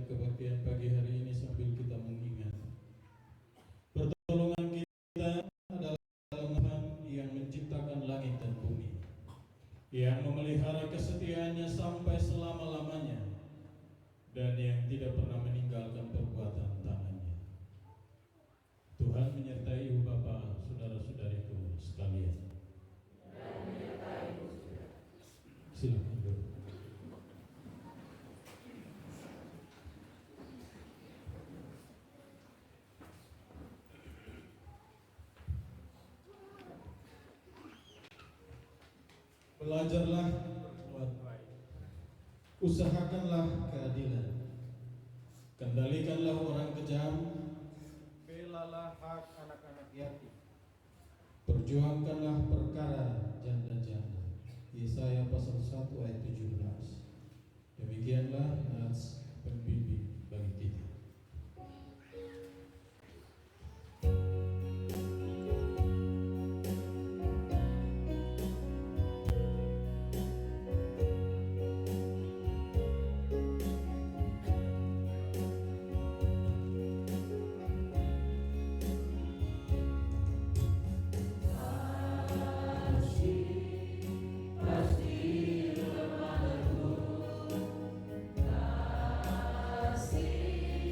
kebaktian pagi hari ini sambil kita mengingat pertolongan kita adalah Tuhan yang menciptakan langit dan bumi, yang memelihara kesetiaannya sampai selama-lamanya, dan yang tidak pernah meninggalkan perbuatan tangannya. Tuhan menyertai ibu bapak, saudara-saudariku sekalian. Silakan duduk. Belajarlah berbuat baik, usahakanlah keadilan, kendalikanlah orang kejam, belalah hak anak-anak yatim, perjuangkanlah perkara janda-janda. Yesaya pasal 1 ayat 17. Demikianlah nats pembimbing bagi kita. Kasih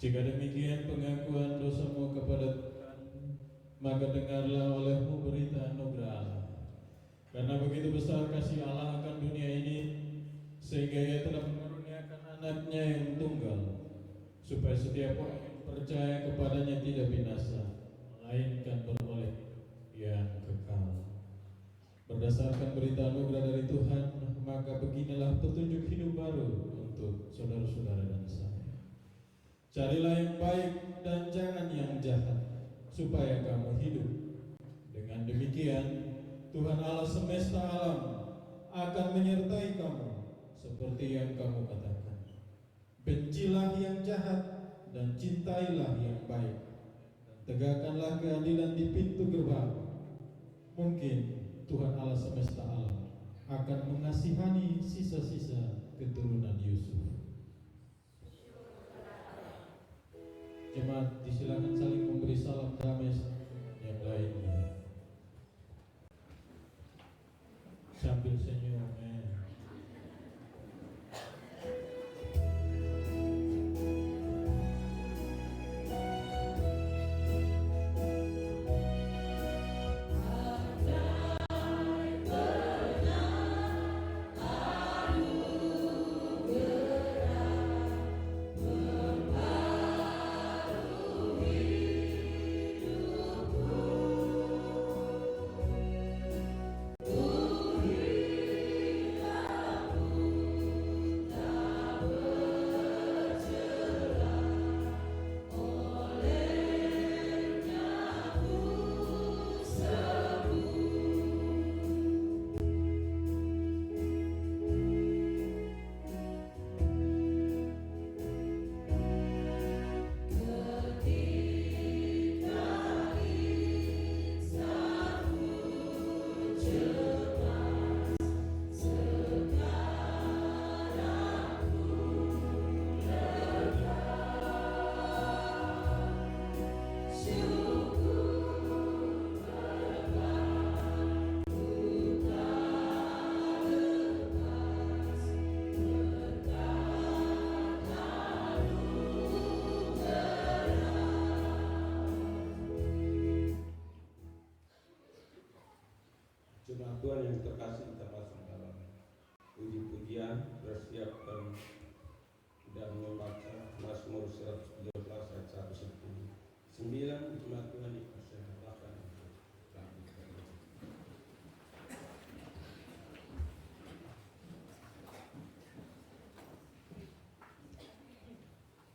Jika demikian pengakuan dosamu kepada Tuhan, maka dengarlah olehmu berita anugerah Allah. Karena begitu besar kasih Allah akan dunia ini, sehingga Ia telah mengaruniakan anaknya yang tunggal, supaya setiap orang yang percaya kepadanya tidak binasa, melainkan beroleh yang kekal. Berdasarkan berita anugerah dari Tuhan, maka beginilah petunjuk hidup baru untuk saudara-saudara dan saya. Carilah yang baik dan jangan yang jahat, supaya kamu hidup. Dengan demikian, Tuhan Allah semesta alam akan menyertai kamu seperti yang kamu katakan. Bencilah yang jahat dan cintailah yang baik, dan tegakkanlah keadilan di pintu gerbang. Mungkin Tuhan Allah semesta alam akan mengasihani sisa-sisa keturunan Yusuf. Jemaat disilakan saling memberi salam damai yang lainnya sambil senyum. Jemaat Tuhan yang terkasih, kita masuk dalam puji-pujian, bersiapkan dan membaca Mazmur 117 ayat 110. 9 jemaat Tuhan dipersembahkan.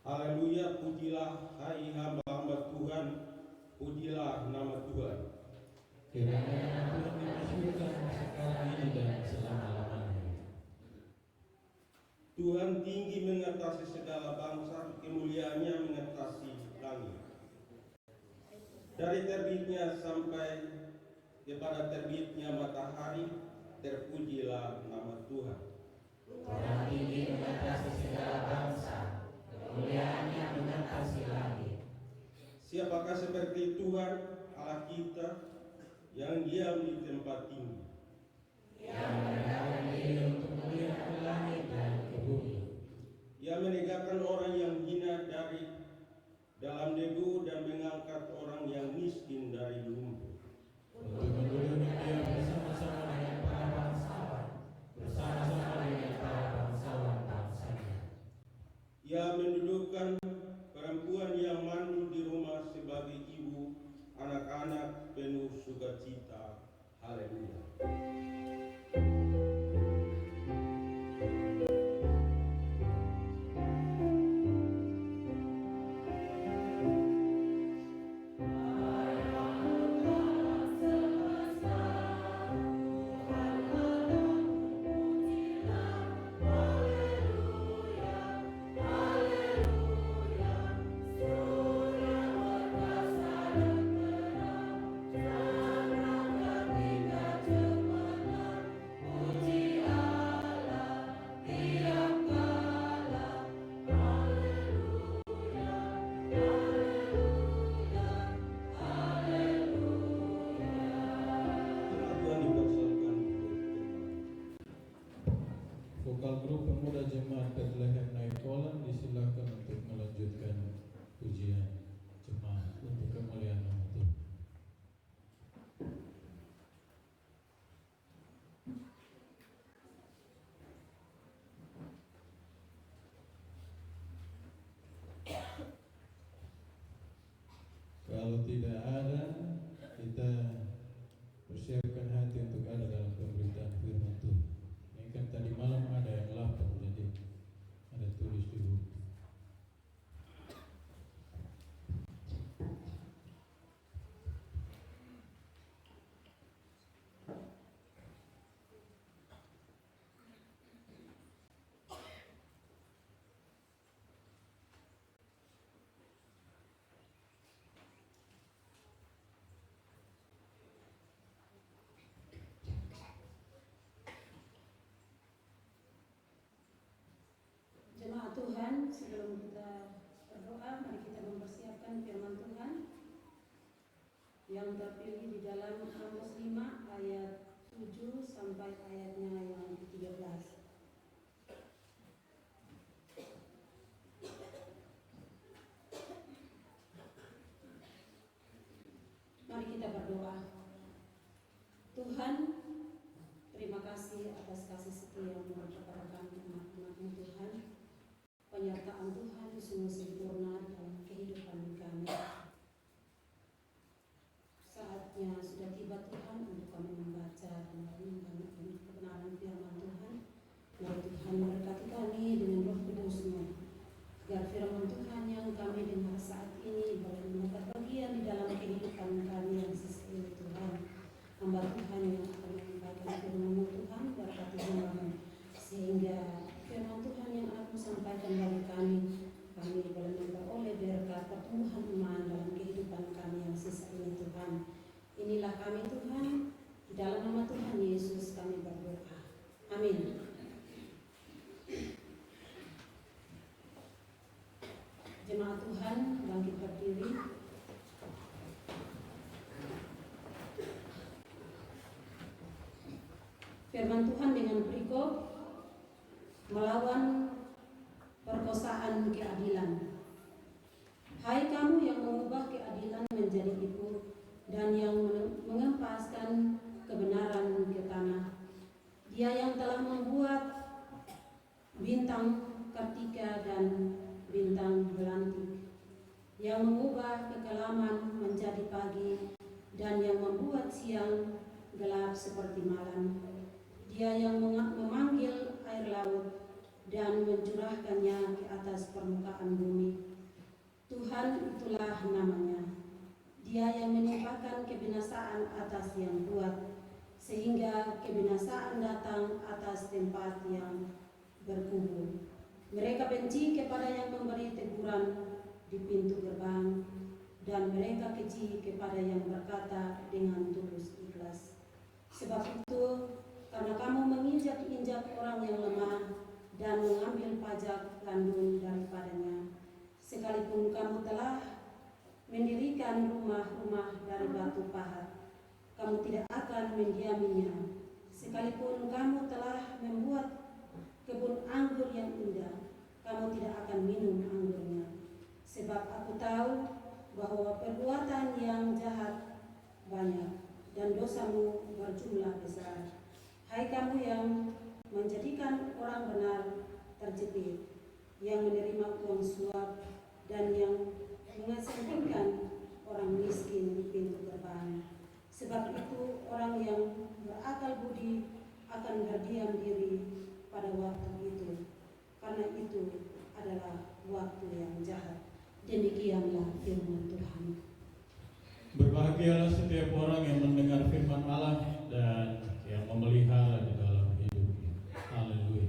Haleluya, pujilah hai hamba-hamba Tuhan, pujilah nama Tuhan. Kiranya Tuhan dimasyhurkan sekarang ini dan selama-lamanya. Tuhan tinggi mengatasi segala bangsa, kemuliaannya mengatasi langit. Dari terbitnya sampai kepada terbitnya matahari, terpujilah nama Tuhan. Tuhan tinggi mengatasi segala bangsa, kemuliaannya mengatasi langit. Siapakah seperti Tuhan Allah kita, yang diam di tempat tinggi, yang merendahkan diri untuk melihat ke langit dan ke bumi, yang menegakkan orang yang hina dari dalam debu dan mengangkat orang yang miskin dari lumpur, Untuk mendudukkan Dia bersama-sama dengan para bangsawan, bersama-sama dengan para bangsawan-bangsanya. Ia mendudukkan perempuan yang mandul di rumah sebagai ibu anak-anak penuh sukacita. Haleluya. Vokal grup pemuda jemaat Bethlehem Nainggolan disilakan untuk melanjutkan pujian jemaat untuk kemuliaan nama Tuhan. Kalau tidak ada, kita persiapkan hati untuk ada dalam pemberitaan firman Tuhan. Ini kan tadi malam ada yang lapar, jadi ada tulis di buku. Jemaat Tuhan, sebelum kita berdoa, mari kita mempersiapkan firman Tuhan yang terpilih di dalam Amos 5 ayat 7 sampai ayatnya yang ke-13. Mari kita berdoa. Tuhan, terima kasih atas kasih setia-Mu kepada kami umat-Mu Tuhan. Penyertaan Tuhan sungguh sempurna dalam kehidupan kami. Saatnya sudah tiba Tuhan untuk kami membaca dan merenungkan kebenaran firman Tuhan. Mari Tuhan memberkati kami dengan Roh Kudus-Mu, agar firman Tuhan yang kami dengar saat ini boleh mendapat bagian di dalam kehidupan kami yang sisa ini Tuhan. Hamba Tuhan yang akan menyampaikan firman-Mu Tuhan, berkati hamba-Mu, sehingga firman Tuhan yang aku sampaikan bagi kami boleh memperoleh berkat pertumbuhan iman dalam kehidupan kami yang sisa ini Tuhan. Inilah kami Tuhan, di dalam nama Tuhan Yesus kami berdoa. Amin. Jemaat Tuhan, bangkit berdiri. Firman Tuhan dengan berikut, melawan perkosaan keadilan. Hai kamu yang mengubah keadilan menjadi tipu dan yang mengempaskan kebenaran ke tanah. Dia yang telah membuat bintang Kartika dan bintang belantik, yang mengubah kekelaman menjadi pagi dan yang membuat siang gelap seperti malam. Dia yang memanggil air laut dan mencurahkannya ke atas permukaan bumi. Tuhan itulah namanya. Dia yang menimpakan kebinasaan atas yang kuat, sehingga kebinasaan datang atas tempat yang berkubu. Mereka benci kepada yang memberi teguran di pintu gerbang, dan mereka keji kepada yang berkata dengan tulus ikhlas. Sebab itu, karena kamu menginjak-injak orang yang lemah dan mengambil pajak gandum daripadanya, sekalipun kamu telah mendirikan rumah-rumah dari batu pahat, kamu tidak akan mendiaminya. Sekalipun kamu telah membuat kebun anggur yang indah, kamu tidak akan minum anggurnya. Sebab aku tahu bahwa perbuatan yang jahat banyak dan dosamu berjumlah besar. Hai kamu yang menjadikan orang benar terjepit, yang menerima uang suap, dan yang mengesampingkan orang miskin di pintu gerbang. Sebab itu orang yang berakal budi akan berdiam diri pada waktu itu, karena itu adalah waktu yang jahat. Demikianlah firman Tuhan. Berbahagialah setiap orang yang mendengar firman Allah dan yang memelihara di dalam hidupnya. Haleluya.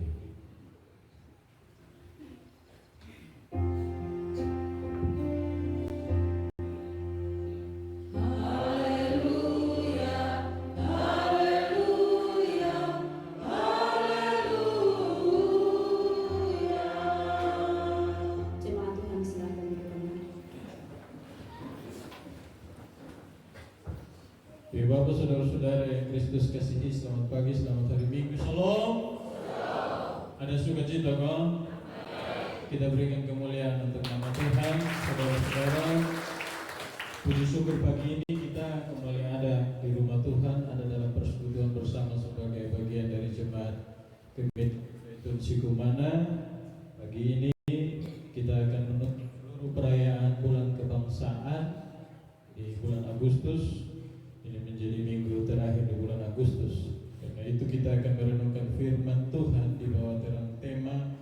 Bapak, saudara-saudara yang Kristus kasihi, selamat pagi, selamat hari Minggu. Shalom. Ada sukacita kan? kita berikan kemuliaan untuk nama Tuhan. Saudara-saudara, puji syukur pagi ini kita kembali ada di rumah Tuhan, ada dalam persekutuan bersama sebagai bagian dari jemaat Kebetulan Sikumana. Pagi ini kita akan menutup seluruh perayaan bulan kebangsaan di bulan Agustus. Ini menjadi minggu terakhir di bulan Agustus. Karena itu kita akan merenungkan firman Tuhan di bawah terang tema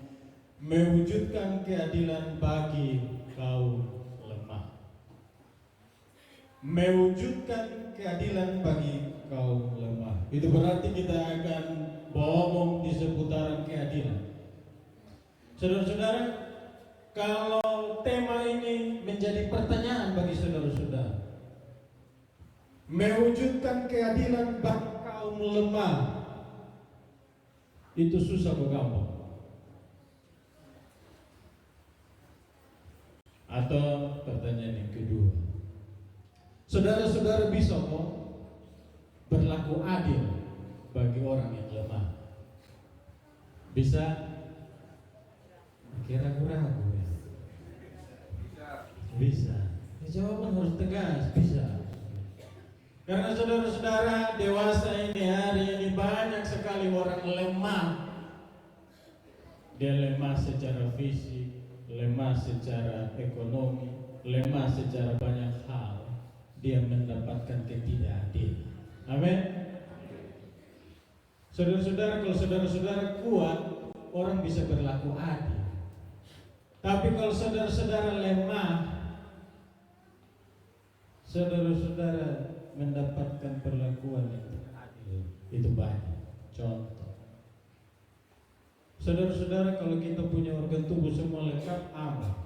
mewujudkan keadilan bagi kaum lemah. Mewujudkan keadilan bagi kaum lemah. Itu berarti kita akan ngomong di seputaran keadilan. Saudara-saudara, kalau tema ini menjadi pertanyaan bagi saudara-saudara, mewujudkan keadilan bagi kaum lemah, itu susah atau gampang? Atau pertanyaan yang kedua, saudara-saudara bisa kok berlaku adil bagi orang yang lemah? Bisa? Ragu-ragu ya? Bisa. Jawaban harus tegas, bisa. Karena saudara-saudara, dewasa ini hari ini banyak sekali orang lemah. Dia lemah secara fisik, lemah secara ekonomi, lemah secara banyak hal. Dia mendapatkan ketidakadilan. Amin. Saudara-saudara, kalau saudara-saudara kuat, orang bisa berlaku adil. Tapi kalau saudara-saudara lemah, saudara-saudara mendapatkan perlakuan yang tidak adil. Itu banyak. Contoh, saudara-saudara, kalau kita punya organ tubuh semua lengkap, aman.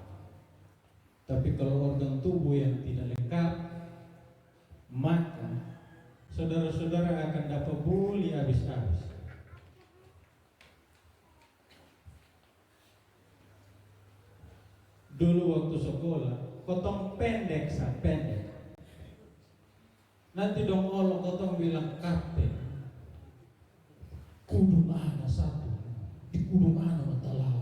Tapi kalau organ tubuh yang tidak lengkap, maka saudara-saudara akan dapat bully habis-habis. Dulu waktu sekolah, kotong pendek sa pendek. Nanti dong olok kotong bilang kapten, kudu mana satu, di kudu mana matalau.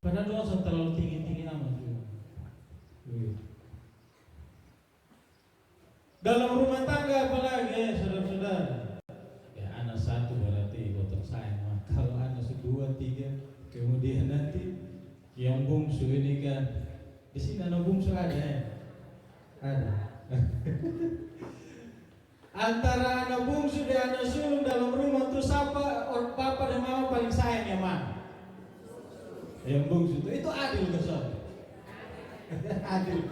Padahal doang terlalu tinggi-tinggi amat juga. Dalam rumah tangga apalagi saudara-saudara, ya anak satu berarti gotong sayang. Kalau anak dua, tiga, kemudian nanti yang bungsu ini kan, di sini anak bungsu ada ya? Ada. Antara anak bungsu dan anak sulung dalam rumah tuh siapa papa dan mama paling sayang yang mana? Yang bungsu itu adil gak soalnya? Adil.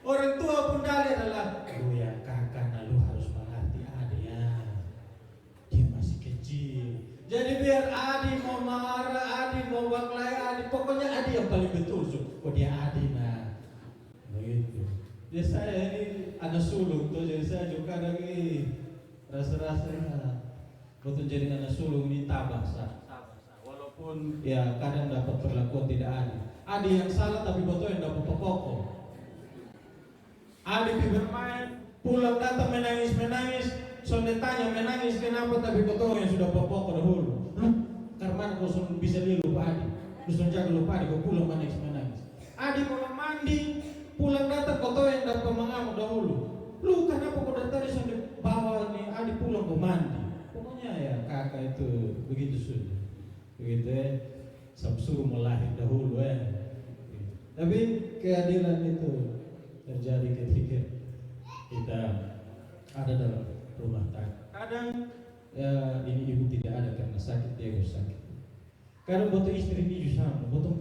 Orang tua pun dari adalah, lu ya kakak, nah lu harus mengerti adik ya. Dia masih kecil. Jadi biar adik mau marah, adik mau baklai, adik pokoknya adik yang paling betul. Oh dia adik nah, begitu. Ya saya ini anak sulung tuh, jadi saya juga lagi rasa-rasanya. Waktu jadi anak sulung ini tabah sah. Walaupun ya kadang dapat perlakuan tidak adil. Adik yang salah tapi betul yang dapat pokok. Adik bermain, pulang datang menangis, sonde tanya menangis kenapa, tapi betul yang sudah pokok dahulu. Karena kau bisa dia lupa adik, terus jaga lupa adik, kau pulang menangis. Adik mau mandi, pulang datang kau yang dapat mengamuk dahulu. Lu kenapa kau datang sonde bawa nih adik pulang kau mandi? Pokoknya ya kakak itu begitu sudah. Begitu ya, suruh melahir dahulu ya. Tapi keadilan itu terjadi ketika kita ada dalam rumah tangga. Kadang ya ini ibu tidak ada karena sakit, dia sakit. Kadang buat istri ini juga sama, buat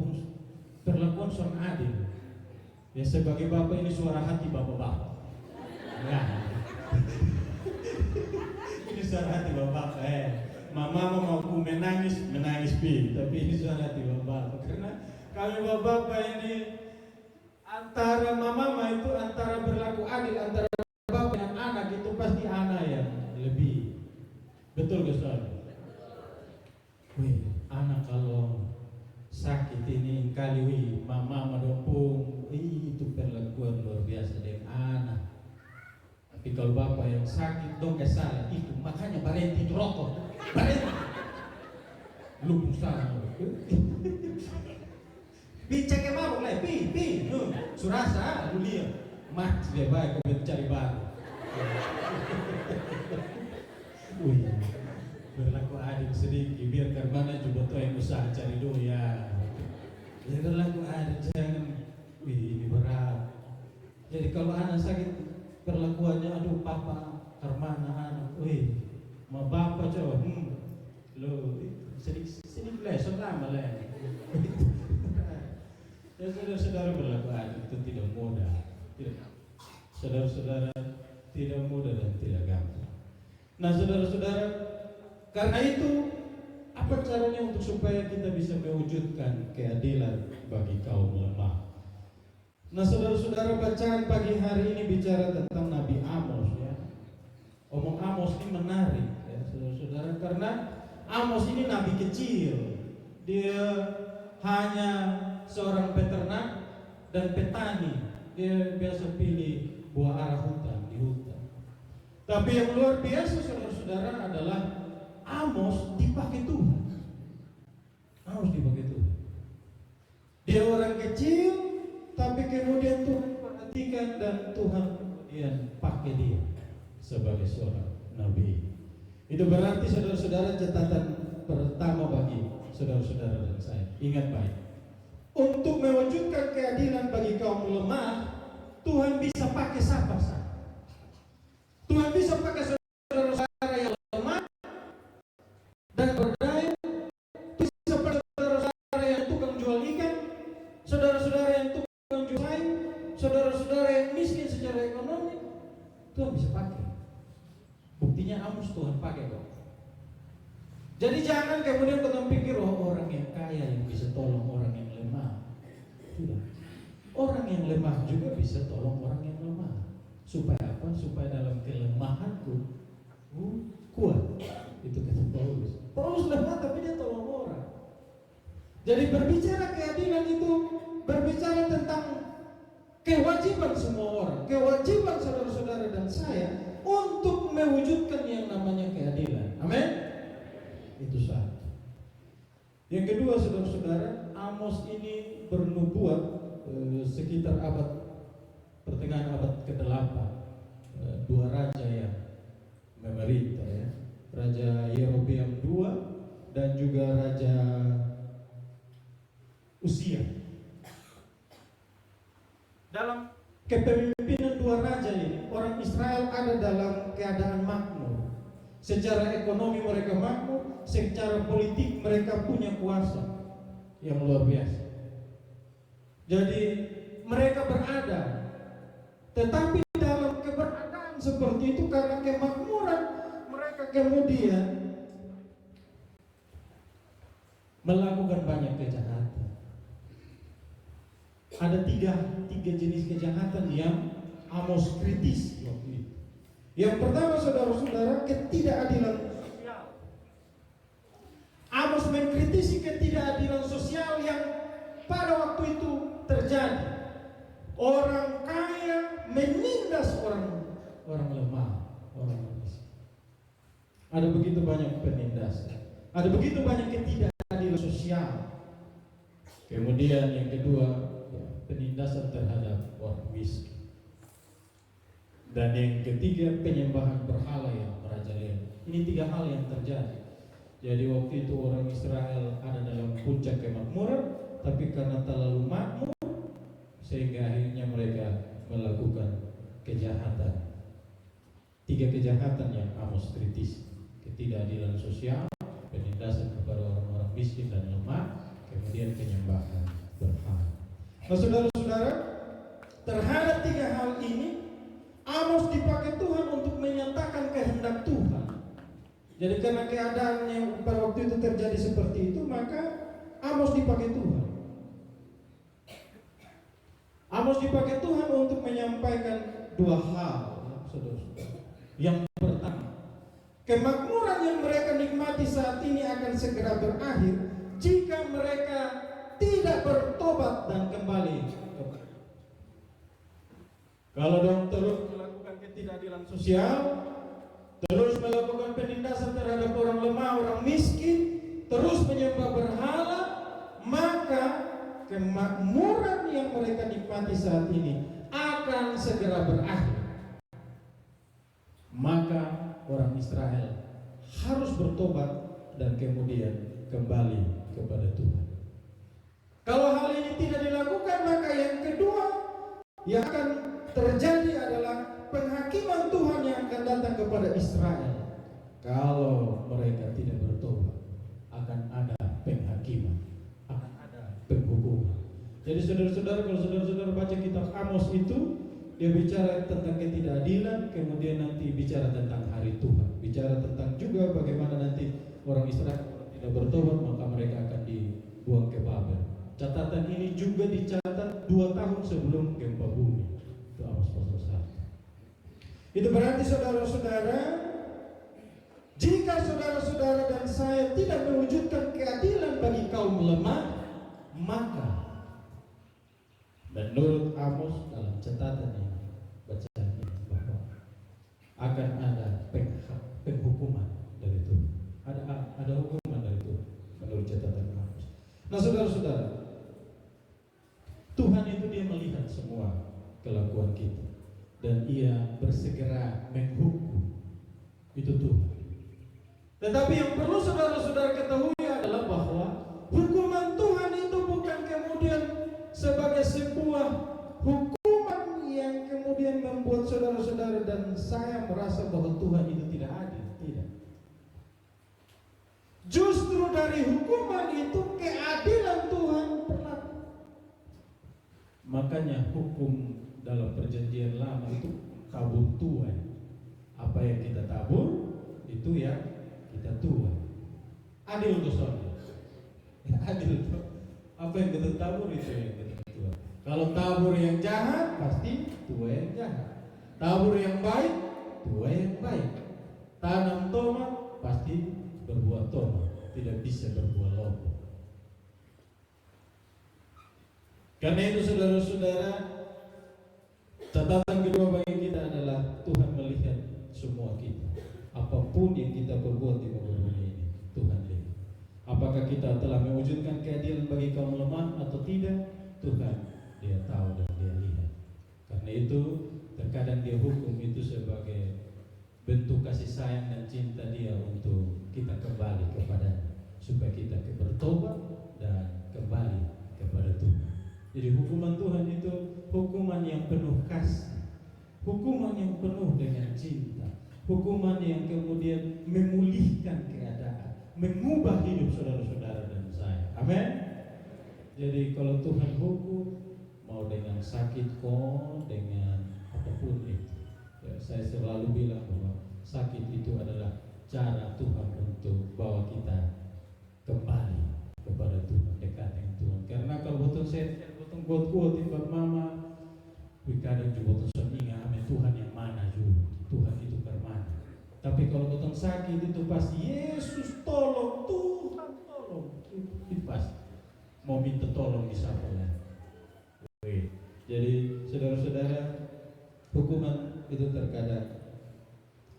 perlakuan suami adil. Ya sebagai bapak ini suara hati bapak-bapak. Ya. Ini suara hati bapak. Mama mau aku menangis pi, tapi ini suara hati bapak. Karena kami bapak ini antara mama itu antara berlaku adil antara bapak dan anak itu pasti anak yang lebih betul ke soalnya. Anak kalau sakit ini kali mama madompung, itu perlakuan luar biasa dengan anak. Tapi kalau bapak yang sakit dong gak salah itu, makanya berhenti rokok. lupung sana. Cek ke mabuk lah, surasa, lu lihat, mat dia baik kau cari baru. Wih, berlaku adil sedikit, biar karena coba tuh yang usaha cari doya. Ya berlaku adil, jangan, ini berat. Jadi kalau anak sakit, perlakuannya, aduh papa, karmana anak, mau bapak coba, lo sedikit lesson lama lah. Ya saudara-saudara, berlaku adil itu tidak mudah. Saudara-saudara, tidak mudah dan tidak gampang. Nah saudara-saudara, karena itu apa caranya untuk supaya kita bisa mewujudkan keadilan bagi kaum lemah? Nah saudara-saudara, bacaan pagi hari ini bicara tentang Nabi Amos ya. Omong Amos ini menarik ya saudara-saudara, karena Amos ini nabi kecil. Dia hanya seorang peternak dan petani. Dia biasa pilih buah arah hutan di hutan. Tapi yang luar biasa saudara-saudara adalah Amos dipakai Tuhan. Amos dipakai Tuhan. Dia orang kecil, tapi kemudian Tuhan perhatikan dan Tuhan kemudian pakai dia sebagai seorang nabi. Itu berarti saudara-saudara catatan pertama bagi saudara-saudara dan saya. Ingat baik. Untuk mewujudkan keadilan bagi kaum lemah, Tuhan bisa pakai siapa saja. Tuhan bisa pakai saudara-saudara yang lemah dan berdaya, bisa pakai saudara-saudara yang tukang jual ikan, saudara-saudara yang tukang jual kayu, saudara-saudara yang miskin secara ekonomi. Tuhan bisa pakai. Buktinya Amos Tuhan pakai kok. Jadi jangan kemudian kita pikir orang yang kaya yang bisa tolong orang yang lemah. Tidak. Orang yang lemah juga bisa tolong orang yang lemah. Supaya apa? Supaya dalam kelemahanku kuat. Itu kata Paulus. Paulus lemah tapi dia tolong orang. Jadi berbicara keadilan itu berbicara tentang kewajiban semua orang, kewajiban saudara-saudara dan saya untuk mewujudkan yang namanya keadilan. Amin. Itu satu. Yang kedua saudara-saudara, Amos ini bernubuat sekitar pertengahan abad ke-8. Dua raja yang memerintah ya. Raja Yerobeam II dan juga Raja Uzia. Dalam kepemimpinan dua raja ini, orang Israel ada dalam keadaan makmur. Secara ekonomi mereka makmur, secara politik mereka punya kuasa yang luar biasa. Jadi mereka berada, tetapi dalam keberadaan seperti itu karena kemakmuran mereka kemudian melakukan banyak kejahatan. Ada tiga jenis kejahatan yang Amos kritis waktu itu. Yang pertama saudara-saudara, ketidakadilan sosial. Amos mengkritisi ketidakadilan sosial yang pada waktu itu terjadi. Orang kaya menindas orang lemah, orang miskin. Ada begitu banyak penindasan. Ada begitu banyak ketidakadilan sosial. Kemudian yang kedua, penindasan terhadap orang miskin. Dan yang ketiga, penyembahan berhala yang merajalela. Ini tiga hal yang terjadi. Jadi waktu itu orang Israel ada dalam puncak kemakmuran, tapi karena terlalu makmur, sehingga akhirnya mereka melakukan kejahatan. Tiga kejahatan yang Amos kritis: ketidakadilan sosial, penindasan kepada orang-orang miskin dan lemah, kemudian penyembahan berhala. Nah saudara-saudara, terhadap tiga hal ini Amos dipakai Tuhan untuk menyatakan kehendak Tuhan. Jadi karena keadaan yang pada waktu itu terjadi seperti itu, maka Amos dipakai Tuhan. Amos dipakai Tuhan untuk menyampaikan dua hal, saudara-saudara. Yang pertama, kemakmuran yang mereka nikmati saat ini akan segera berakhir jika mereka tidak bertobat dan kembali. Kalau dong terus melakukan ketidakadilan sosial, terus melakukan penindasan terhadap orang lemah, orang miskin, terus menyembah mati saat ini akan segera berakhir. Maka orang Israel harus bertobat dan kemudian kembali kepada Tuhan. Kalau hal ini tidak dilakukan, maka yang kedua yang akan terjadi adalah penghakiman Tuhan yang akan datang kepada Israel. Kalau mereka tidak bertobat, akan ada penghakiman, akan ada penghukuman. Jadi saudara-saudara, kalau saudara-saudara baca kitab Amos itu, dia bicara tentang ketidakadilan, kemudian nanti bicara tentang hari Tuhan, bicara tentang juga bagaimana nanti orang Israel tidak bertobat maka mereka akan dibuang ke Babel. Catatan ini juga dicatat 2 tahun sebelum gempa bumi. Itu Amos pasal 1. Itu berarti saudara-saudara, jika saudara-saudara dan saya tidak mewujudkan keadilan bagi kaum lemah, maka menurut Amos dalam catatan ini, bacaan ini, bahwa akan ada penghukuman dari Tuhan. Ada hukuman dari Tuhan menurut catatan Amos. Nah saudara-saudara, Tuhan itu dia melihat semua kelakuan kita dan ia bersegera menghukum. Itu Tuhan. Tetapi yang perlu saudara-saudara ketahui adalah bahwa hukuman Tuhan itu bukan kemudian sebagai sebuah hukuman yang kemudian membuat saudara-saudara dan saya merasa bahwa Tuhan itu tidak adil. Tidak. Justru dari hukuman itu keadilan Tuhan berlaku. Makanya hukum dalam perjanjian lama itu tabur tuai. Apa yang kita tabur itu yang kita tuai. Adil untuk saudara. Adil. Apa yang kita tabur itu yang kita tuai. Kalau tabur yang jahat pasti tuai yang jahat. Tabur yang baik tuai yang baik. Tanam tomat pasti berbuah tomat, tidak bisa berbuah lombok. Karena itu saudara-saudara, catatan kedua bagi kita adalah Tuhan melihat semua kita. Apapun yang kita perbuat di muka bumi ini, Tuhan lihat. Apakah kita telah mewujudkan keadilan bagi kaum lemah atau tidak, Tuhan dia tahu dan dia lihat. Karena itu terkadang dia hukum itu sebagai bentuk kasih sayang dan cinta dia untuk kita kembali kepadanya, supaya kita bertobat dan kembali kepada Tuhan. Jadi hukuman Tuhan itu hukuman yang penuh kasih, hukuman yang penuh dengan cinta, hukuman yang kemudian memulihkan keadaan, mengubah hidup saudara-saudara dan saya. Amin. Jadi kalau Tuhan hukum, mau dengan sakit kok, dengan apapun itu, ya, saya selalu bilang bahwa sakit itu adalah cara Tuhan untuk bawa kita kembali kepada Tuhan, dekat dengan Tuhan. Karena kalau betul saya buat kuat timbang mama, kadang juga betul suaminya, amin Tuhan yang mana juga, Tuhan itu kermana. Tapi kalau betul sakit itu pasti Yesus tolong, Tuhan tolong, itu pasti mau minta tolong di siapa lah. Jadi saudara-saudara, hukuman itu terkadang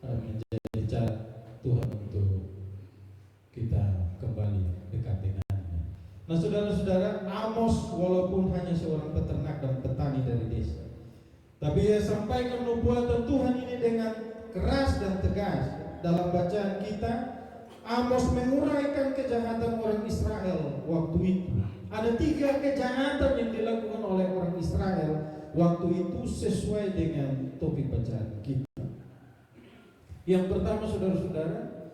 menjadi cara Tuhan untuk kita kembali dekat dengannya. Nah saudara-saudara, Amos walaupun hanya seorang peternak dan petani dari desa, tapi ia sampaikan nubuatan Tuhan ini dengan keras dan tegas. Dalam bacaan kita, Amos menguraikan kejahatan orang Israel waktu itu. Ada 3 kejahatan yang dilakukan oleh orang Israel waktu itu sesuai dengan topik bacaan kita. Yang pertama saudara-saudara,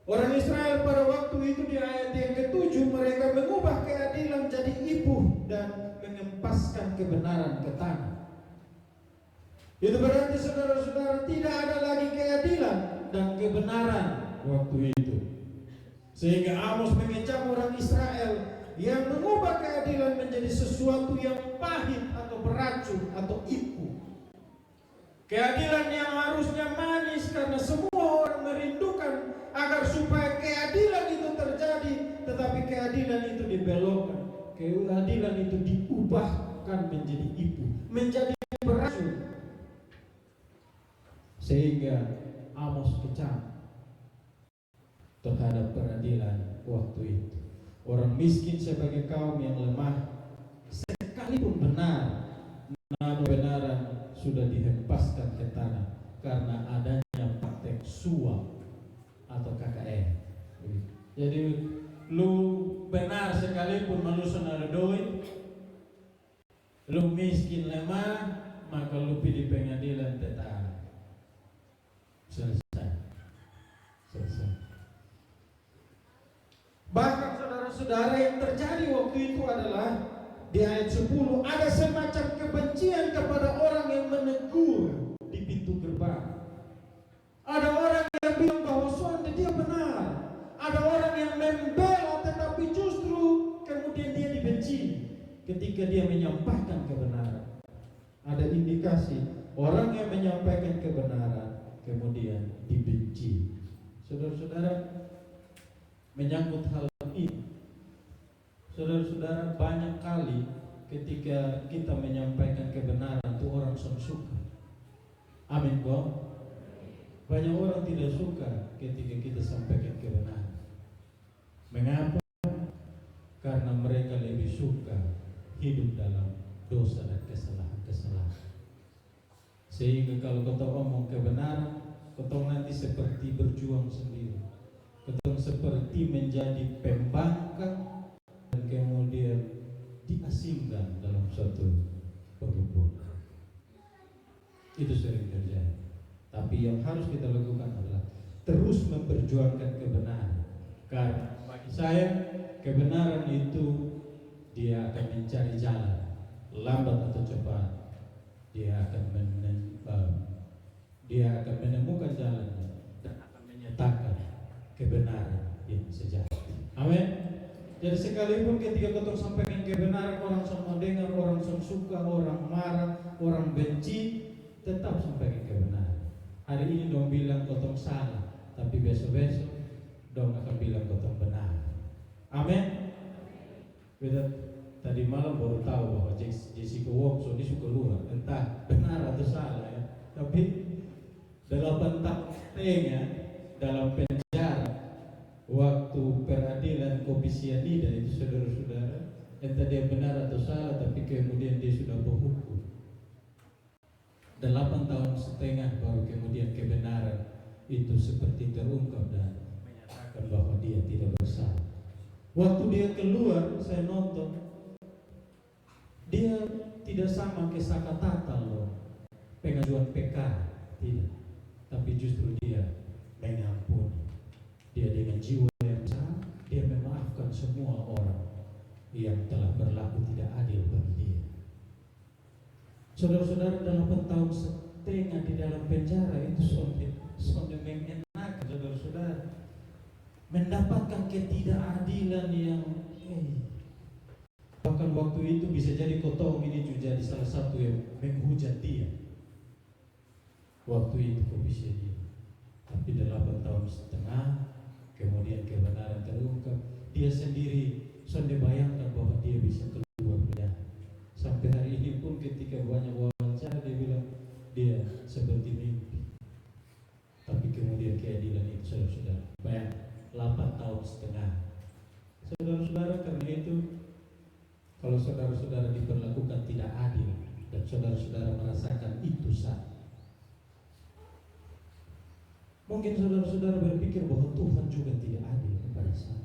orang Israel pada waktu itu di ayat yang ke-7 mereka mengubah keadilan jadi ipuh dan mengempaskan kebenaran ke tanah. Itu berarti saudara-saudara tidak ada lagi keadilan dan kebenaran waktu itu. Sehingga Amos mengecam orang Israel yang mengubah keadilan menjadi sesuatu yang pahit atau beracun atau ipuh. Keadilan yang harusnya manis karena semua orang merindukan agar supaya keadilan itu terjadi, tetapi keadilan itu dibelokkan, keadilan itu diubahkan menjadi ipuh, menjadi beracun. Sehingga Amos kecam terhadap peradilan waktu itu. Orang miskin sebagai kaum yang lemah, sekalipun benar, sudah dihempaskan ke tanah karena adanya praktek suap atau KKN. Jadi lu benar sekalipun malu saudara doi, lu miskin lemah, maka lu pilih pengadilan tetap. Selesai. Bahkan saudara-saudara, yang terjadi waktu itu adalah di ayat 10 ada semacam kebencian kepada orang yang menegur di pintu gerbang. Ada orang yang bilang bahwa suami dia benar. Ada orang yang membela tetapi justru kemudian dia dibenci ketika dia menyampaikan kebenaran. Ada indikasi orang yang menyampaikan kebenaran kemudian dibenci. Saudara-saudara, menyangkut hal ini, saudara-saudara, banyak kali ketika kita menyampaikan kebenaran tuh orang suka. Amin kok. Banyak orang tidak suka ketika kita sampaikan kebenaran. Mengapa? Karena mereka lebih suka hidup dalam dosa dan kesalahan-kesalahan. Sehingga kalau kau omong kebenaran, kau nanti seperti berjuang sendiri. Kau seperti menjadi pembangkang dan kemudian diasingkan dalam suatu perhubungan. Itu sering terjadi. Tapi yang harus kita lakukan adalah terus memperjuangkan kebenaran. Karena bagi saya kebenaran itu dia akan mencari jalan, lambat atau cepat dia akan menemukan jalannya dan akan menyatakan kebenaran yang sejati. Amin. Jadi sekalipun ketika kita sampaikan kebenaran, orang semua dengar, orang semua suka, orang marah, orang benci, tetap sampaikan kebenaran. Hari ini dong bilang kotong salah, tapi besok-besok dong akan bilang kotong benar. Amin. Beda tadi malam baru tahu bahwa Jessica Wongso dia suka luar, entah benar atau salah ya. Tapi 8 tahun setengah dalam penjara waktu peradilan kopi sianida itu, saudara-saudara, entah dia benar atau salah, tapi kemudian dia sudah berhukum. 8 tahun setengah baru kemudian kebenaran itu seperti terungkap dan menyatakan bahwa dia tidak bersalah. Waktu dia keluar, saya nonton, dia tidak sama ke Sakatata loh, pengajuan PK, tidak. Tapi justru dia mengampuni. Dia dengan jiwa yang besar, dia memaafkan semua orang yang telah berlaku tidak adil bagi dia. Saudara-saudara, 8 tahun setengah di dalam penjara itu sudah mengenakan saudara-saudara, mendapatkan ketidakadilan yang bahkan waktu itu bisa jadi kotong ini juga jadi salah satu yang menghujat dia. Waktu itu komisi dia. Tapi 8 tahun setengah kemudian kebenaran terungkap. Dia sendiri sudah bayangkan bahwa dia bisa keluar penjara. Sampai hari ini pun ketika banyak wawancara dia bilang dia seperti mimpi. Tapi kemudian keadilan itu saudara-saudara, bayang 8 tahun setengah. Saudara-saudara, karena itu kalau saudara-saudara diperlakukan tidak adil dan saudara-saudara merasakan itu saat, mungkin saudara-saudara berpikir bahwa Tuhan juga tidak adil kepada saya.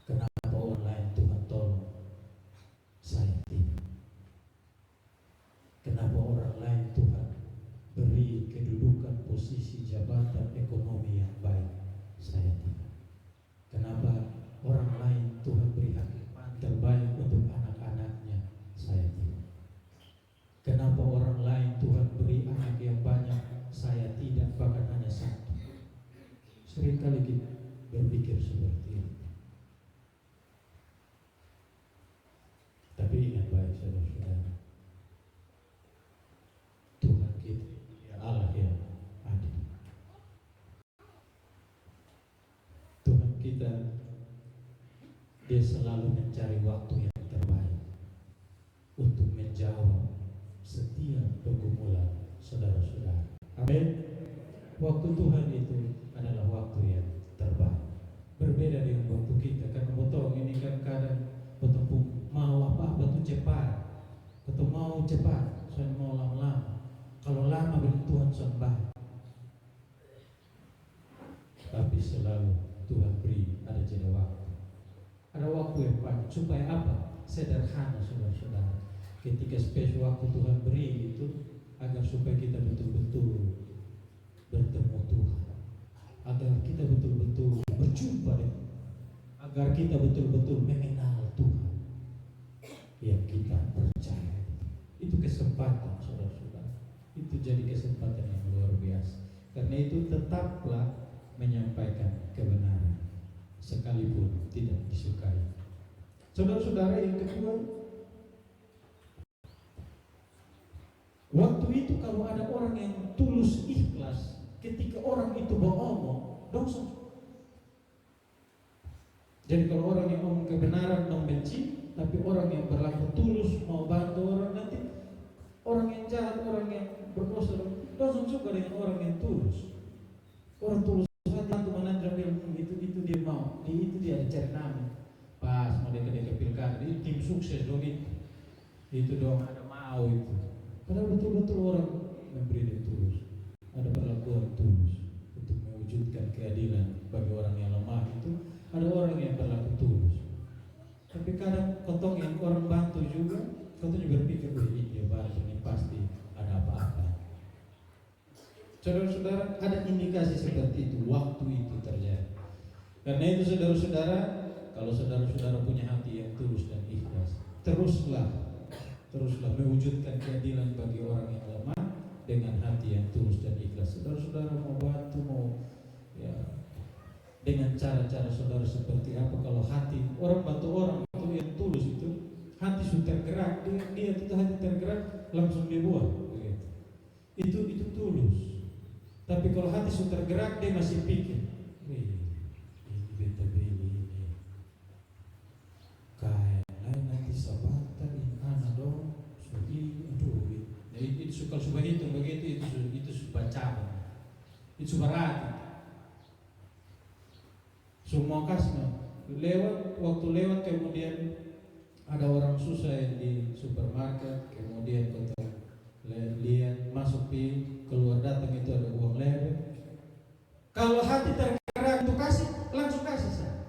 Kenapa orang lain Tuhan tolong, saya tidak? Kenapa orang lain Tuhan beri kedudukan, posisi, jabatan, ekonomi yang baik, saya tidak? Kenapa orang lain Tuhan beri harapan terbaik untuk anak-anaknya, saya tidak? Kenapa orang lain Tuhan beri anak yang banyak, saya tidak, bahkan hanya satu? Seringkali kita berpikir seperti itu. Tapi ingat baik saudara-saudara, Tuhan kita ya Allah yang adil. Tuhan kita, dia selalu mencari waktu yang terbaik untuk menjawab setiap pergumulan saudara-saudara. Amin. Waktu Tuhan itu adalah waktu yang terbaik. Berbeda dengan waktu kita, karena botong ini kan kadang bertemu mau apa-apa tuh cepat mau cepat, saya mau lama-lama. Kalau lama bagi Tuhan sembah. Tapi selalu Tuhan beri ada jeda waktu. Ada waktu yang panjang supaya apa? Sederhana saudara-saudara. Ketika space waktu Tuhan beri itu agar supaya kita betul-betul bertemu Tuhan, agar kita betul-betul berjumpa dengan, agar kita betul-betul mengenal Tuhan yang kita percaya. Itu kesempatan saudara-saudara. Itu jadi kesempatan yang luar biasa. Karena itu tetaplah menyampaikan kebenaran sekalipun tidak disukai. Saudara-saudara, yang kedua, waktu itu kalau ada orang yang tulus ikhlas, ketika orang itu beromong, dosa. Jadi kalau orang yang ngomong kebenaran membenci, tapi orang yang berlaku tulus mau bantu orang, nanti orang yang jahat, orang yang berdosa, dosa juga dengan orang yang tulus. Orang tulus hati itu menandra bilang itu dia mau, itu dia ada cari nama. Pas mau dekat pilkada, itu tim sukses dong itu dong ada mau itu. Padahal betul-betul orang memberi dia tulus, ada perlakuan tulus untuk mewujudkan keadilan bagi orang yang lemah itu. Ada orang yang berlaku tulus. Tapi kadang kotong yang orang bantu juga, kotong juga berpikir, ini dia bantu, ini pasti ada apa-apa. Saudara-saudara, ada indikasi seperti itu, waktu itu terjadi. Karena itu saudara-saudara, kalau saudara-saudara punya hati yang tulus dan ikhlas, teruslah mewujudkan keadilan bagi orang yang lemah dengan hati yang tulus dan ikhlas. Saudara-saudara mau bantu, mau ya dengan cara-cara saudara seperti apa? Kalau hati orang bantu orang itu yang tulus itu hati sudah tergerak, dia itu hati tergerak langsung dibuat begitu. Itu tulus. Tapi kalau hati sudah tergerak dia masih pikir, ini beta beli ini kayak lain nanti sabata ini anak dong, ini aduh, itu suka hitung begitu, itu suka cabang, itu suka rati. Semua kasih waktu lewat kemudian ada orang susah yang di supermarket, kemudian kita lihat masuk keluar datang itu ada uang lebih. Kalau hati tergerak untuk kasih, langsung kasih saya.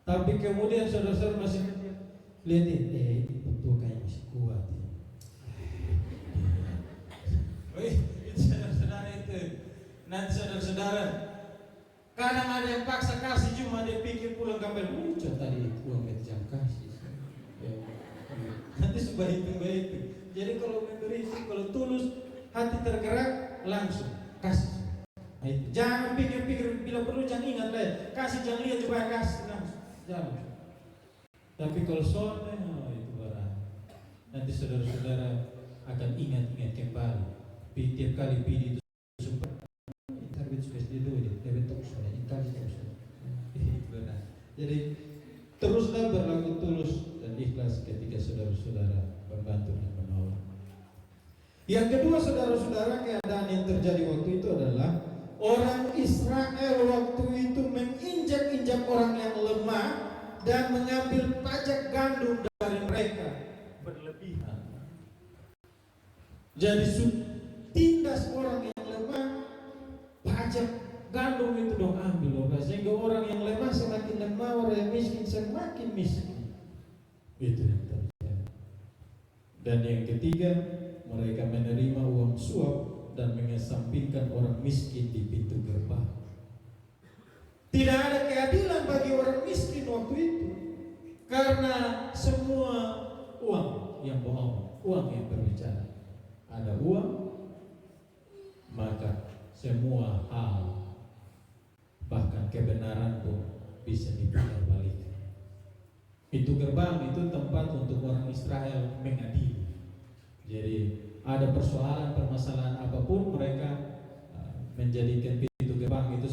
Tapi kemudian saudara-saudara masih lihat ini betul kayak masih kuat. Itu saudara-saudara itu. Nanti saudara-saudara kadang ada yang paksa kasih cuma dia pikir pulang kembali lucu tadi uang jam kasih. Nanti sudah hitung. Jadi kalau memberi, kalau tulus hati tergerak langsung kasih. Jangan pikir-pikir bila perlu, jangan ingat lah. Kasih jangan lihat supaya kasih langsung. Jangan. Tapi kalau soalnya itu berat. Nanti saudara-saudara akan ingat-ingat kembali. Tiap kali pilih itu super. Jadi teruslah berlaku tulus dan ikhlas ketika saudara-saudara membantu dan menolong. Yang kedua saudara-saudara, keadaan yang terjadi waktu itu adalah orang Israel waktu itu menginjak-injak orang yang lemah dan mengambil pajak gandum dari mereka berlebihan. Jadi tindas orang yang lemah, pajak gandum itu dong ambil, sehingga orang yang lemah semakin lemah, orang yang miskin semakin miskin. Itu yang terjadi. Dan yang ketiga, mereka menerima uang suap dan mengesampingkan orang miskin di pintu gerbang. Tidak ada keadilan bagi orang miskin waktu itu, karena semua uang yang bohong, uang yang berbicara. Ada uang, maka semua hal bahkan kebenaran pun bisa diputar balik. Pintu gerbang itu tempat untuk orang Israel mengadili. Jadi ada permasalahan apapun, mereka menjadikan pintu gerbang itu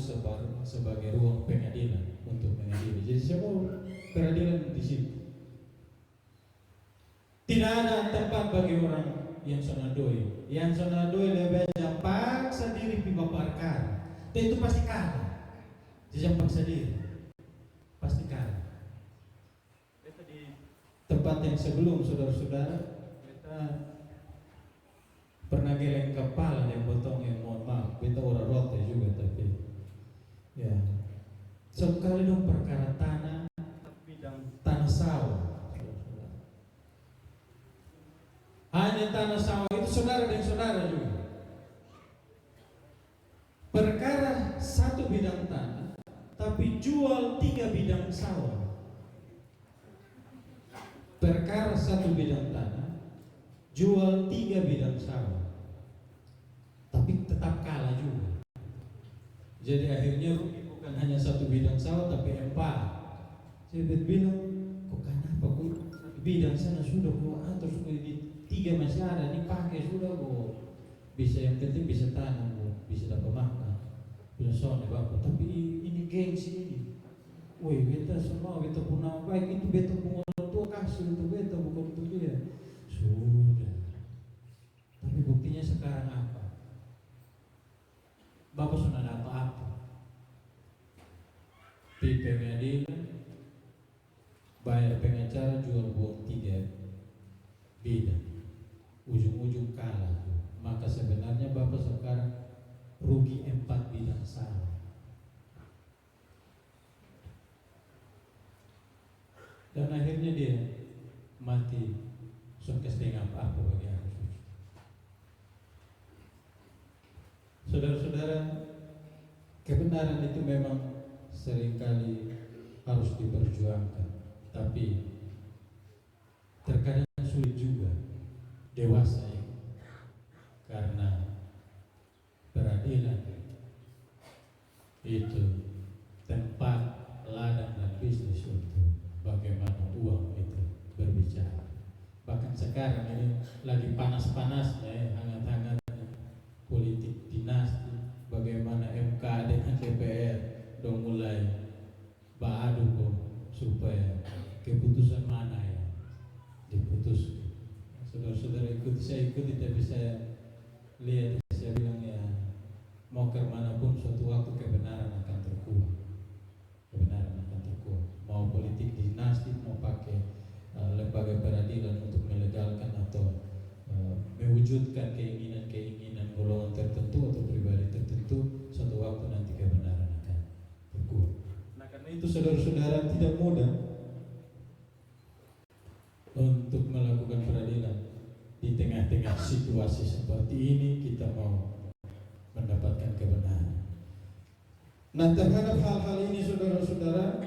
sebagai ruang pengadilan untuk mengadili. Jadi semua peradilan di situ. Tidak ada tempat bagi orang yang sonadoi. Yang sonadoi lebih paksa diri pipa perkara. Itu pasti kalah. Jangan paksa diri, pasti kalah. Kita di tempat yang sebelum saudara-saudara, kita pernah geleng kepala dan potong yang mohon maaf, kita orang rote juga tapi ya. Sekali dong perkara tanah bidang tanah sawah. Hanya tanah sawah itu saudara dan saudara juga. Perkara satu bidang tanah, tapi jual 3 bidang sawah. Perkara satu bidang tanah, jual 3 bidang sawah, tapi tetap kalah juga. Jadi akhirnya rugi bukan hanya 1 bidang sawah, tapi 4. Saya bilang, kok kenapa kok bidang sana sudah kok atur sudah di 3 masih ada, ini pakai sudah kok. Bisa yang penting bisa tanam kok, bisa dapat makan. Bilang soalnya bapak, tapi ini gengsi ini. Woi, beta semua beta pun nama baik itu beta pun orang tua kasih untuk beta bukan untuk dia. Sudah. Tapi buktinya sekarang apa? Bapak sudah dapat apa? Pi pengadilan, bayar pengacara jual buang 3 bidang, ujung-ujung kalah. Maka sebenarnya bapak sekarang rugi 4 bidang sawah. Dan akhirnya dia mati sukses dengan apa bagi aku. Saudara-saudara, kebenaran itu memang seringkali harus diperjuangkan, tapi terkadang sulit juga dewasa ya, karena peradilan itu tempat ladang dan bisnis untuk bagaimana uang itu berbicara. Bahkan sekarang ini lagi panas-panasnya ya, hangat-hangatnya politik dinasti, bagaimana MK dengan DPR dong mulai beradu kok supaya keputusan mana ya diputuskan. Saudara-saudara saya ikuti, tapi saya lihat, saya bilang ya mau ke manapun suatu waktu kebenaran akan terkuak. Kebenaran akan terkuak. Mau politik dinasti, mau pakai lembaga peradilan untuk melegalkan atau mewujudkan keinginan-keinginan golongan tertentu atau pribadi tertentu, suatu waktu nanti kebenaran akan terkuak. Nah karena itu saudara-saudara tidak mudah untuk melakukan peradilan di tengah-tengah situasi seperti ini. Kita mau mendapatkan kebenaran. Nah terhadap hal-hal ini saudara-saudara,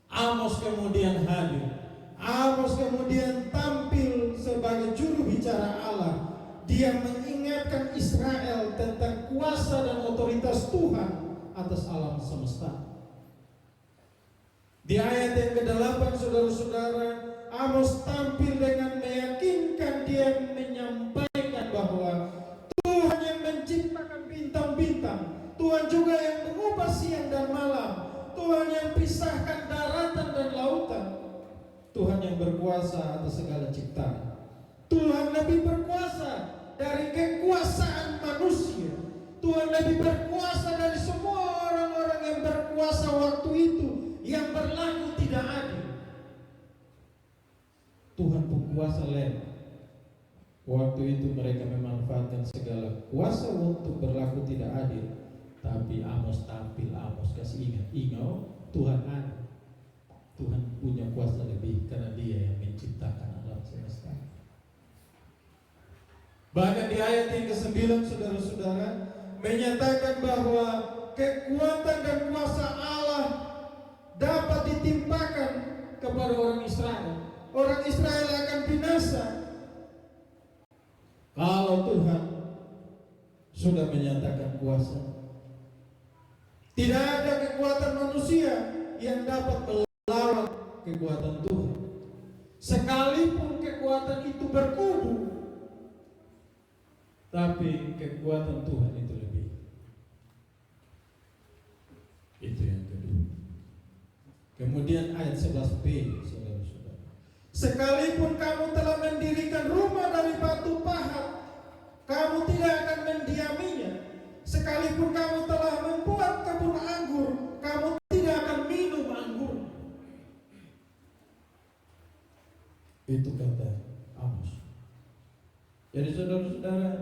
Amos kemudian hadir. Amos kemudian tampil sebagai juru bicara Allah. Dia mengingatkan Israel tentang kuasa dan otoritas Tuhan atas alam semesta. Di ayat yang ke-8 saudara-saudara, Amos tampil dengan meyakinkan, dia menyampaikan bahwa Tuhan yang menciptakan bintang-bintang, Tuhan juga yang mengubah siang dan malam, Tuhan yang pisahkan daratan dan lautan, Tuhan yang berkuasa atas segala ciptaan. Tuhan lebih berkuasa dari kekuasaan manusia. Tuhan lebih berkuasa dari semua orang-orang yang berkuasa waktu itu yang berlaku tidak adil. Tuhan penguasa lem. Waktu itu mereka memanfaatkan segala kuasa untuk berlaku tidak adil. Tapi Amos tampil, Amos kasih ingat, Tuhan ada. Tuhan punya kuasa lebih karena Dia yang menciptakan alam semesta. Bahkan di ayat yang ke-9 saudara-saudara menyatakan bahwa kekuatan dan kuasa Allah dapat ditimpakan kepada orang Israel. Orang Israel akan binasa kalau Tuhan sudah menyatakan kuasa. Tidak ada kekuatan manusia yang dapat melawan kekuatan Tuhan. Sekalipun kekuatan itu berkubu, tapi kekuatan Tuhan itu lebih. Itu yang kedua. Kemudian ayat 11b, saudara-saudara. Sekalipun kamu telah mendirikan rumah dari batu pahat, kamu tidak akan mendiaminya. Sekalipun kamu telah membuat kebun anggur, kamu tidak akan minum anggur. Itu kata Amos. Jadi saudara-saudara,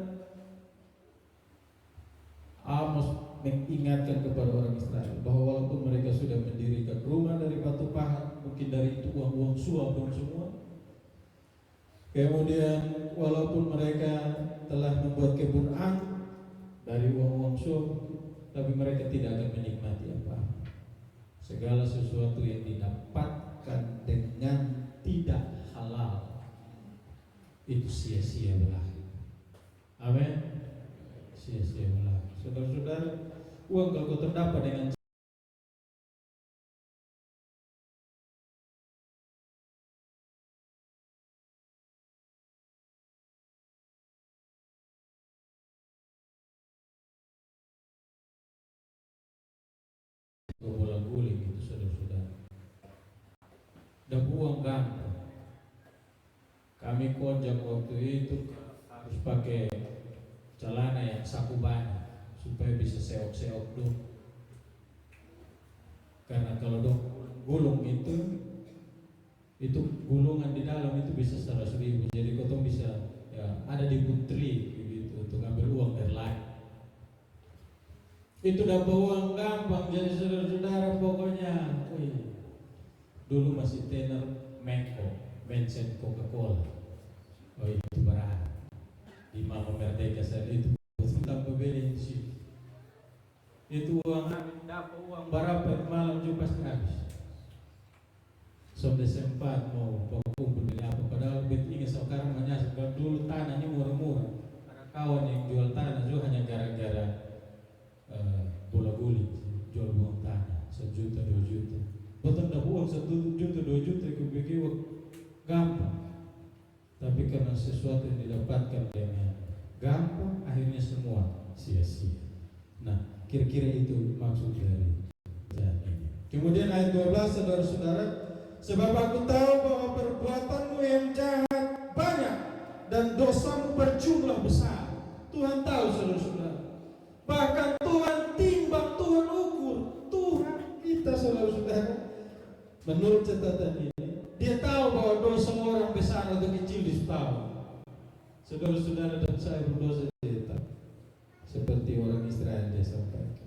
Amos mengingatkan kepada orang Israel bahwa walaupun mereka sudah mendirikan rumah dari batu pahat, mungkin dari itu uang-uang suap dan semua, kemudian walaupun mereka telah membuat kebun anggur dari uang-uang suap, tapi mereka tidak akan menikmati apa-apa. Segala sesuatu yang didapatkan dengan tidak halal itu sia-sia belahi. Amin. Sia-sia belahi. Saudara-saudara, uang kalau terdapat dengan bola guling itu, saudara-saudara, dan uang gampang. Kami konjak waktu itu harus pakai celana yang saku banyak supaya bisa seok-seok dulu. Karena kalau dong gulung itu gulungan di dalam itu bisa 100.000. Jadi kau bisa ya, ada di putri gitu untuk ambil uang dari lain. Itu dapat uang gampang. Jadi saudara-saudara, pokoknya dulu masih tenar Mention Coca-Cola. Oh itu barang di Mama Merdeka saat itu tanpa bensin. Itu uang dapat uang berapa malam juga pasti habis. Sampai sempat mau kumpul beli apa, padahal ingat sekarang menyasar. Kalau dulu tanahnya murah-murah, ada kawan yang jual tanah juga hanya gara-gara bola guling, jual uang tanah 1 juta 2 juta. Betul dah uang 1 juta 2 juta begitu gampang. Tapi karena sesuatu yang didapatkan dengan gampang, akhirnya semua sia-sia. Nah, kira-kira itu maksud dari ayat ini. Kemudian ayat 12, saudara-saudara, sebab aku tahu bahwa perbuatanmu yang jahat banyak dan dosamu berjumlah besar. Tuhan tahu, saudara-saudara. Bahkan Tuhan timbang, Tuhan ukur. Tuhan kita, saudara-saudara, menurut catatan ini, dia tahu bahwa dosa orang besar atau kecil di tahu. Saudara-saudara dan saya berdosa, dia tahu. Seperti orang Israel dia sampaikan.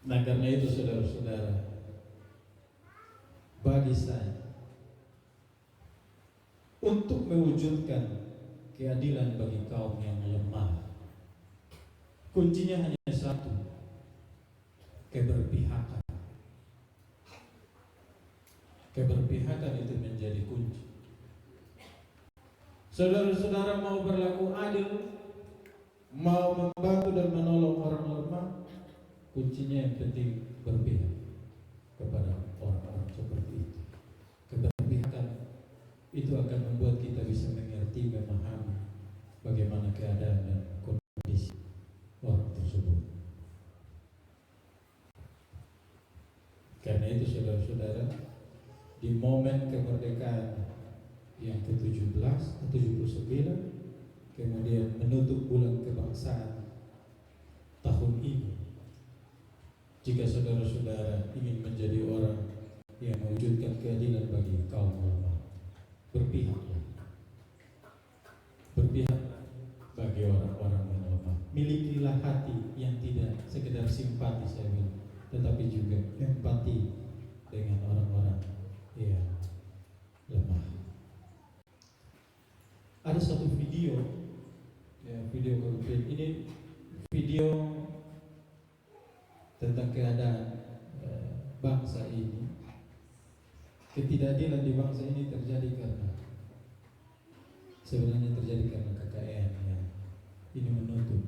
Nah karena itu saudara-saudara, bagi saya untuk mewujudkan keadilan bagi kaum yang lemah, kuncinya hanya satu: keberpihakan. Keberpihakan itu menjadi kunci. Saudara-saudara mau berlaku adil, mau membantu dan menolong orang lemah, kuncinya yang penting berpihak kepada orang-orang seperti itu. Keberpihakan itu akan membuat kita bisa mengerti, memahami bagaimana keadaan dan kondisi orang tersebut. Karena itu saudara-saudara, di momen kemerdekaan yang ke-17 atau 79, kemudian menutup bulan kebangsaan tahun ini, jika saudara-saudara ingin menjadi orang yang mewujudkan keadilan bagi kaum lemah, berpihaklah. Berpihak bagi orang-orang yang lemah. Milikilah hati yang tidak sekedar simpati, saya bilang, tetapi juga empati dengan orang-orang yang lemah. Ada satu video, video konkret. Ini video tentang keadaan bangsa ini. Ketidakadilan di bangsa ini terjadi karena KKN yang ini menutup.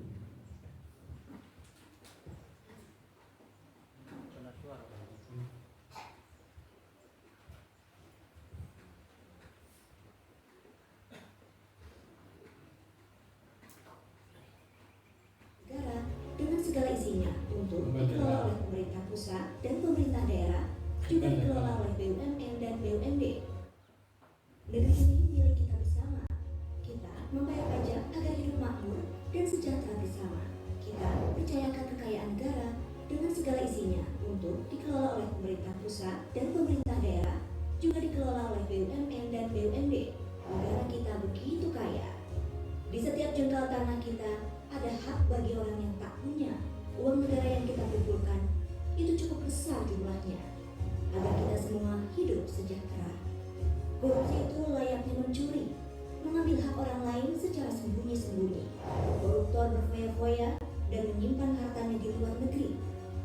Segala isinya untuk dikelola oleh pemerintah pusat dan pemerintah daerah, juga dikelola oleh BUMN dan BUMD. Negeri ini milik kita bersama. Kita membayar pajak agar hidup makmur dan sejahtera bersama. Kita percayakan kekayaan negara dengan segala isinya untuk dikelola oleh pemerintah pusat dan pemerintah daerah, juga dikelola oleh BUMN dan BUMD. Negara kita begitu setiap jengkal tanah kita ada hak bagi orang yang tak punya. Uang negara yang kita kumpulkan itu cukup besar jumlahnya agar kita semua hidup sejahtera. Korupsi itu layaknya mencuri, mengambil hak orang lain secara sembunyi-sembunyi. Koruptor berfoya-foya dan menyimpan hartanya di luar negeri,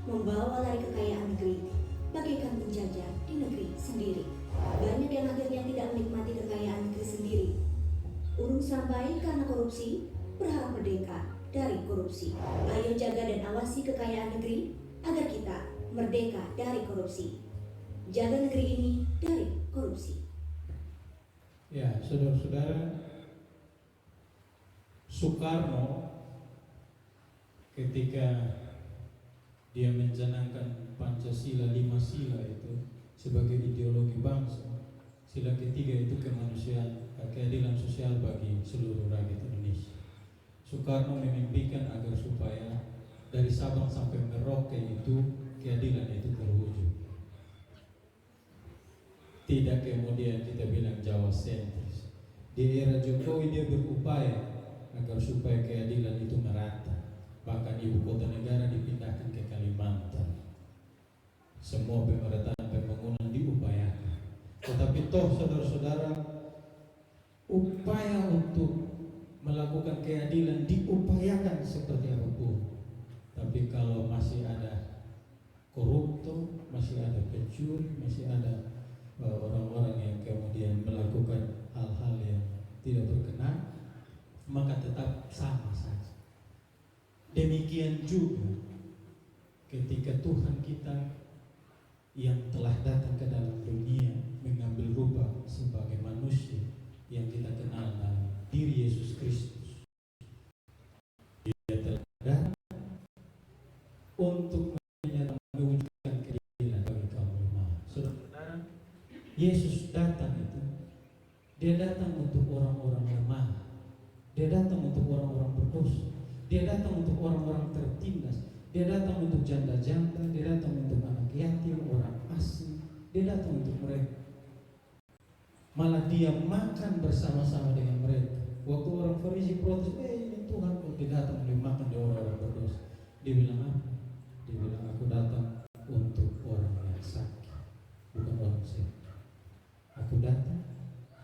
membawa lari kekayaan negeri, bagaikan penjajah di negeri sendiri. Banyak yang akhirnya tidak menikmati kekayaan negeri sendiri. Urung sampai karena korupsi, berharap merdeka dari korupsi. Ayo jaga dan awasi kekayaan negeri agar kita merdeka dari korupsi. Jaga negeri ini dari korupsi. Ya, saudara-saudara, Soekarno ketika dia mencanangkan Pancasila 5 sila itu sebagai ideologi bangsa, sila ketiga itu kemanusiaan, keadilan sosial bagi seluruh rakyat Indonesia. Soekarno memimpikan agar supaya dari Sabang sampai Merauke itu keadilan itu terwujud. Tidak kemudian kita bilang Jawa sentris. Di era Jokowi dia berupaya agar supaya keadilan itu merata. Bahkan ibu kota negara dipindahkan ke Kalimantan. Semua pemerataan pembangunan diupayakan. Tetapi toh saudara-saudara, upaya untuk melakukan keadilan diupayakan seperti apapun. Tapi kalau masih ada koruptor, masih ada pencuri, masih ada orang-orang yang kemudian melakukan hal-hal yang tidak berkenan, maka tetap sama saja. Demikian juga ketika Tuhan kita yang telah datang ke dalam dunia mengambil rupa sebagai manusia yang kita kenal dalam diri Yesus Kristus. Dia telah datang untuk mewujudkan keadilan bagi kaum lemah. Saudara, Yesus datang itu, dia datang untuk orang-orang lemah, dia datang untuk orang-orang berdosa, dia datang untuk orang-orang tertindas, dia datang untuk janda-janda, dia datang untuk anak yatim, orang asing, dia datang untuk mereka. Malah dia makan bersama-sama dengan mereka. Waktu orang Farisi protes, ini Tuhan kok dia datang dia makan di orang-orang berdosa. Dia bilang apa? Dia bilang, aku datang untuk orang yang sakit, bukan orang sehat. Aku datang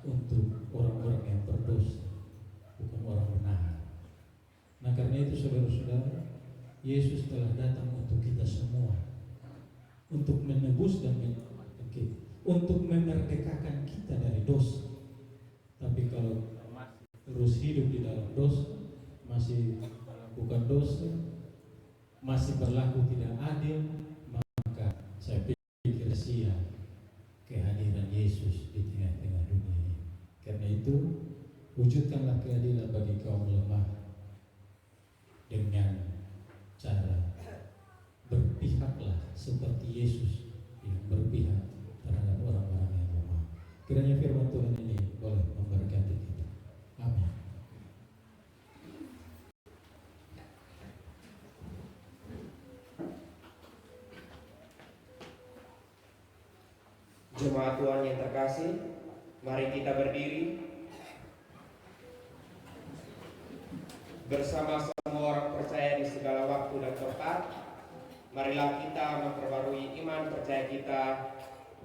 untuk orang-orang yang berdosa, bukan orang benar. Nah karena itu saudara-saudara, Yesus telah datang untuk kita semua, untuk menebus dan menyelamatkan kita, untuk memerdekakan kita dari dosa. Tapi kalau masih terus hidup di dalam dosa, masih melakukan dosa, masih berlaku tidak adil, maka saya pikir sia kehadiran Yesus di tengah-tengah dunia ini. Karena itu, wujudkanlah keadilan bagi kaum lemah dengan cara berpihaklah seperti Yesus yang berpihak terhadap orang-orang yang lemah. Kiranya firman Tuhan ini boleh memberkati kita. Amin. Jemaat Tuhan yang terkasih, mari kita berdiri bersama semua orang percaya di segala waktu dan tempat. Marilah kita memperbarui iman percaya kita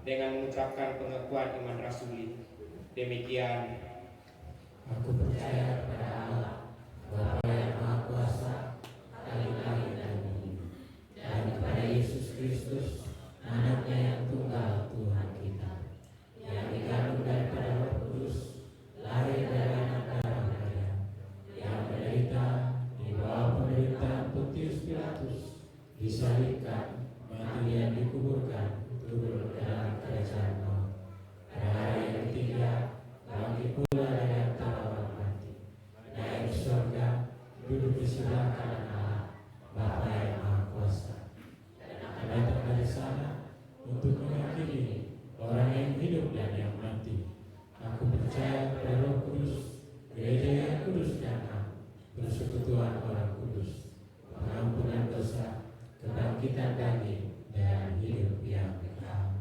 dengan mengucapkan pengakuan iman rasuli. Demikian, Aku percaya pada Allah, Bapa yang Maha Kuasa, Khalik langit dan bumi, dan kepada Yesus Kristus, Anaknya yang tunggal Tuhan kita, yang dikandung daripada Roh Kudus, lahir dari anak darah Maria, yang menderita di bawah pemerintahan Pontius Pilatus, disalibkan, mati dan dikuburkan, turun ke dalam kerajaan maut. Pada hari yang ketiga, bangkit pula dari antara orang mati, naik ke surga, duduk di sebelah kanan Allah, Bapa yang Maha Kuasa, dan akan datang dari sana untuk menghakimi orang yang hidup dan yang mati. Aku percaya pada Roh Kudus, gereja yang kudus dan am, persekutuan orang kudus, pengampunan dosa, kebangkitan daging, dan hidup yang kekal.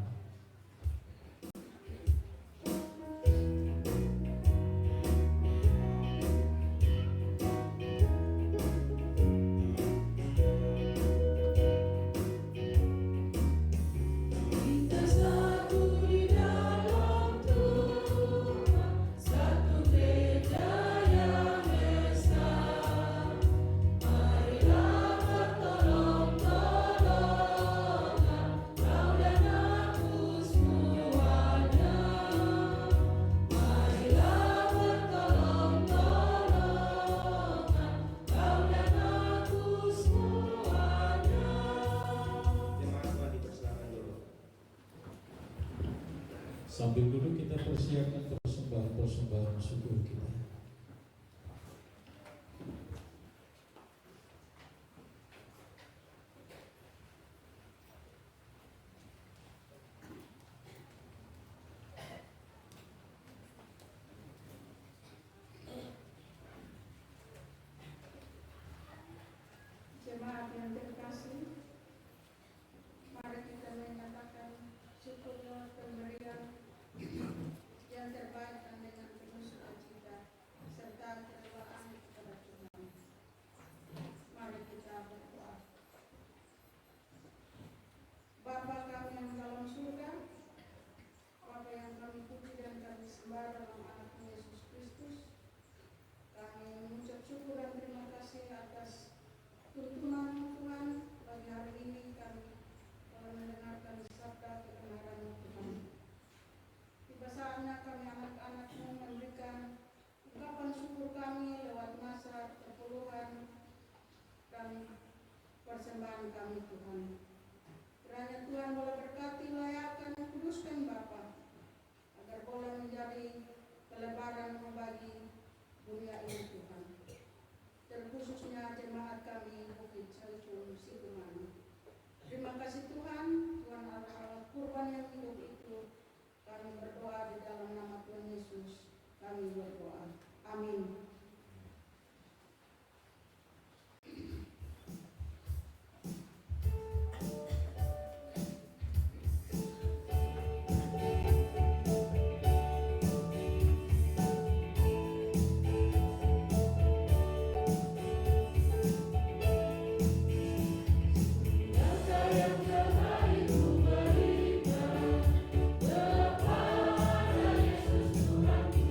Sambil duduk kita persiapkan persembahan syukur kita. Jemaat yang terkasih, mari kita menyatakan syukur pemberian yang terbaik dan dengan penuh sukacita serta kerelaan kepada Tuhan. Mari kita berdoa. Bapa kami yang dalam surga, Bapa yang kami puji dan kami sembah dalam anak Yesus Kristus, kami mengucap syukur dan terima kasih atas tuntunan Tuhan bagi hari ini kami telah mendengarkan sabda kebenaran Tuhan. Tiba saatnya kami anak-anak-Mu memberikan ungkapan syukur kami lewat masa perpuluhan dan persembahan kami Tuhan. Kiranya Tuhan boleh berkati, layakkan, kuduskan Bapa agar boleh menjadi pelebaran bagi dunia ini Tuhan. Terkhususnya jemaat kami Bukit Calicut Situmani. Terima kasih Tuhan, Tuhan Allah kurban yang hidup itu. Kami berdoa di dalam nama Tuhan Yesus. Kami berdoa. Amin. Yesus Tuhanku,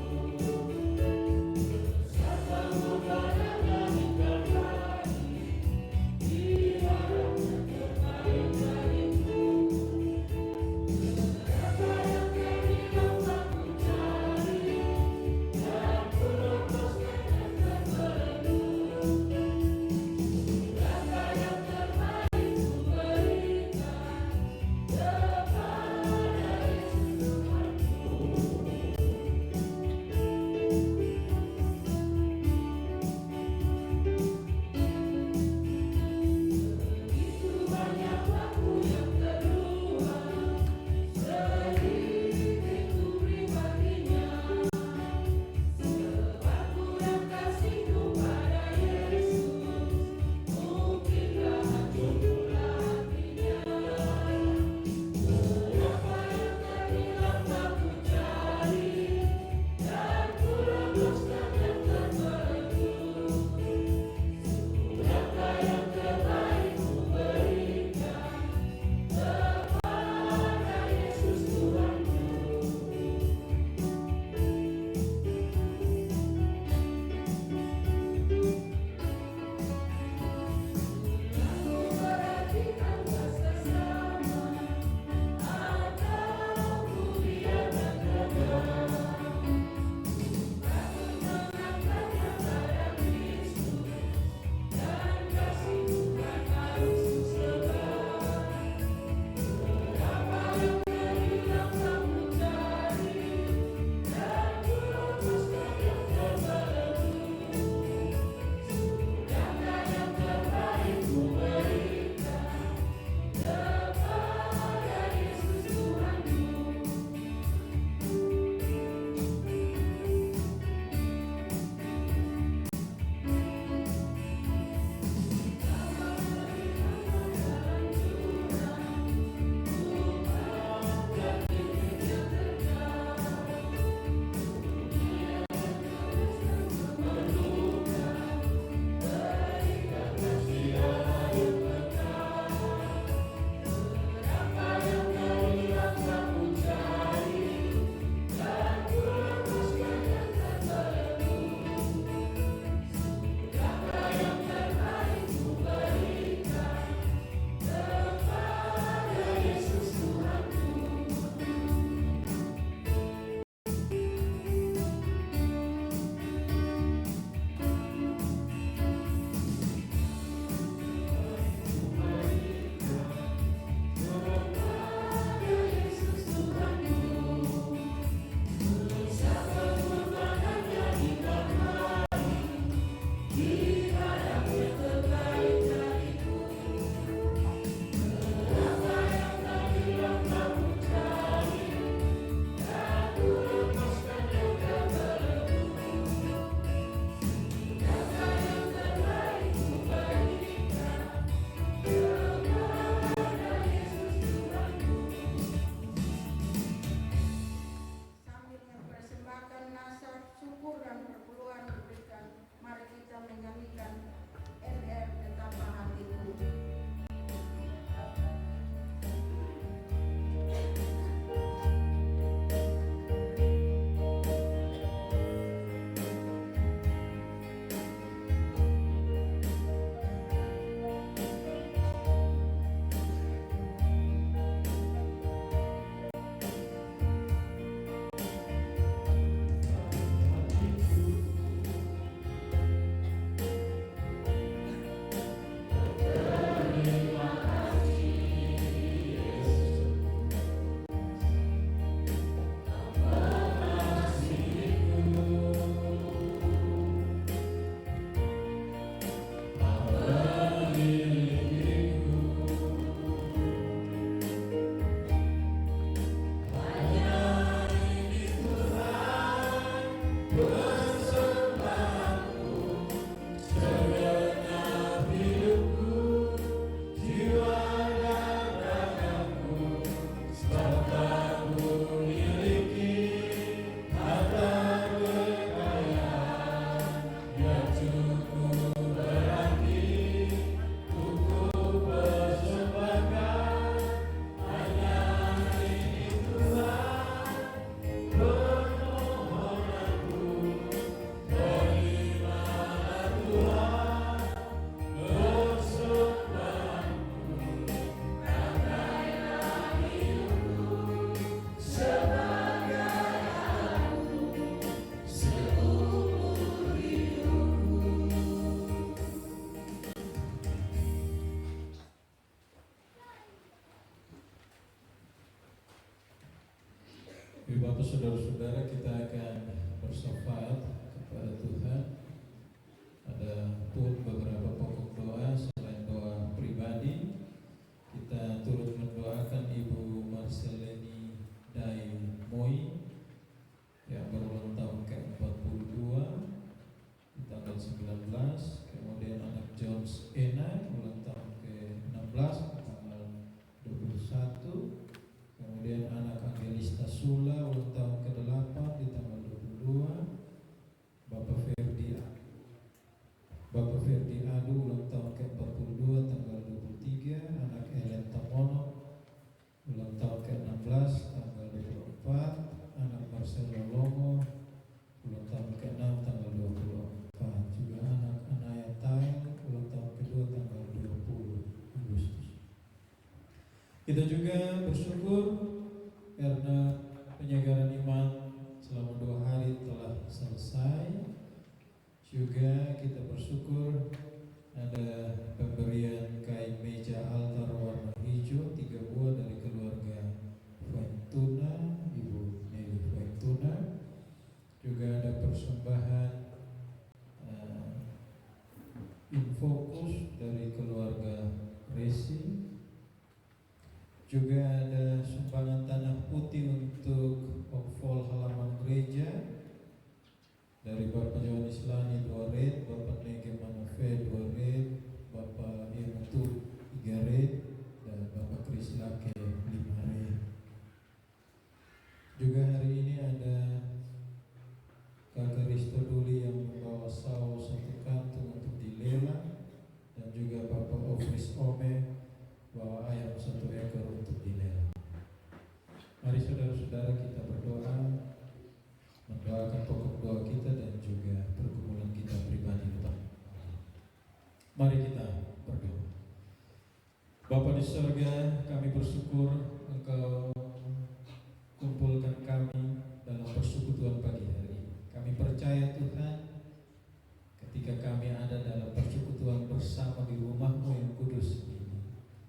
Bapak saudara-saudara, kita akan bersyafaat kepada Tuhan. Ada pun beberapa pokok doa selain doa pribadi. Kita turut mendoakan Ibu Marceleni Dai Moi yang berulang tahun ke-42 di tanggal 19. Kemudian anak Jones Ena ulang tahun ke-16 tanggal 21. Kemudian anak Angelista Sula ulang tahun ke-8 di tanggal 22. Bapak Ferdi Adu ulang tahun ke-42 tanggal 23. Anak Ellen Tamono ulang tahun ke-16 tanggal 24. Anak Marcelo Longo ulang tahun ke-6 tanggal 24. Juga anak Anaya Taeng ulang tahun ke-2 tanggal 20 Agustus. Kita juga bersyukur karena penyegaran iman selama 2 hari telah selesai. Juga kita bersyukur ada pemberian kain meja altar warna hijau 3 buah dari keluarga Fuentuna, Ibu Nelly Fuentuna. Juga ada persembahan Infokus dari keluarga Resi. Juga ada sumbangan tanah putih untuk okfol halaman gereja dari Bapak Johanis Lani 2 red, Bapak Nege Manofe 2 red, Bapak Yemutu 3 red, dan Bapak Kris Lake 5 red. Juga hari ini ada Kakak Risto Duli yang membawa saus 1 kantung untuk dilelang, dan juga Bapak Ofris Ome bawa ayam 1 ekor untuk dilelang. Mari saudara-saudara kita berdoa, mendoakan pokok doa kita dan juga pergumulan kita pribadi depan. Mari kita berdoa. Bapa di surga, kami bersyukur Engkau kumpulkan kami dalam persekutuan pagi hari ini. Kami percaya Tuhan, ketika kami ada dalam persekutuan bersama di rumah-Mu yang kudus ini,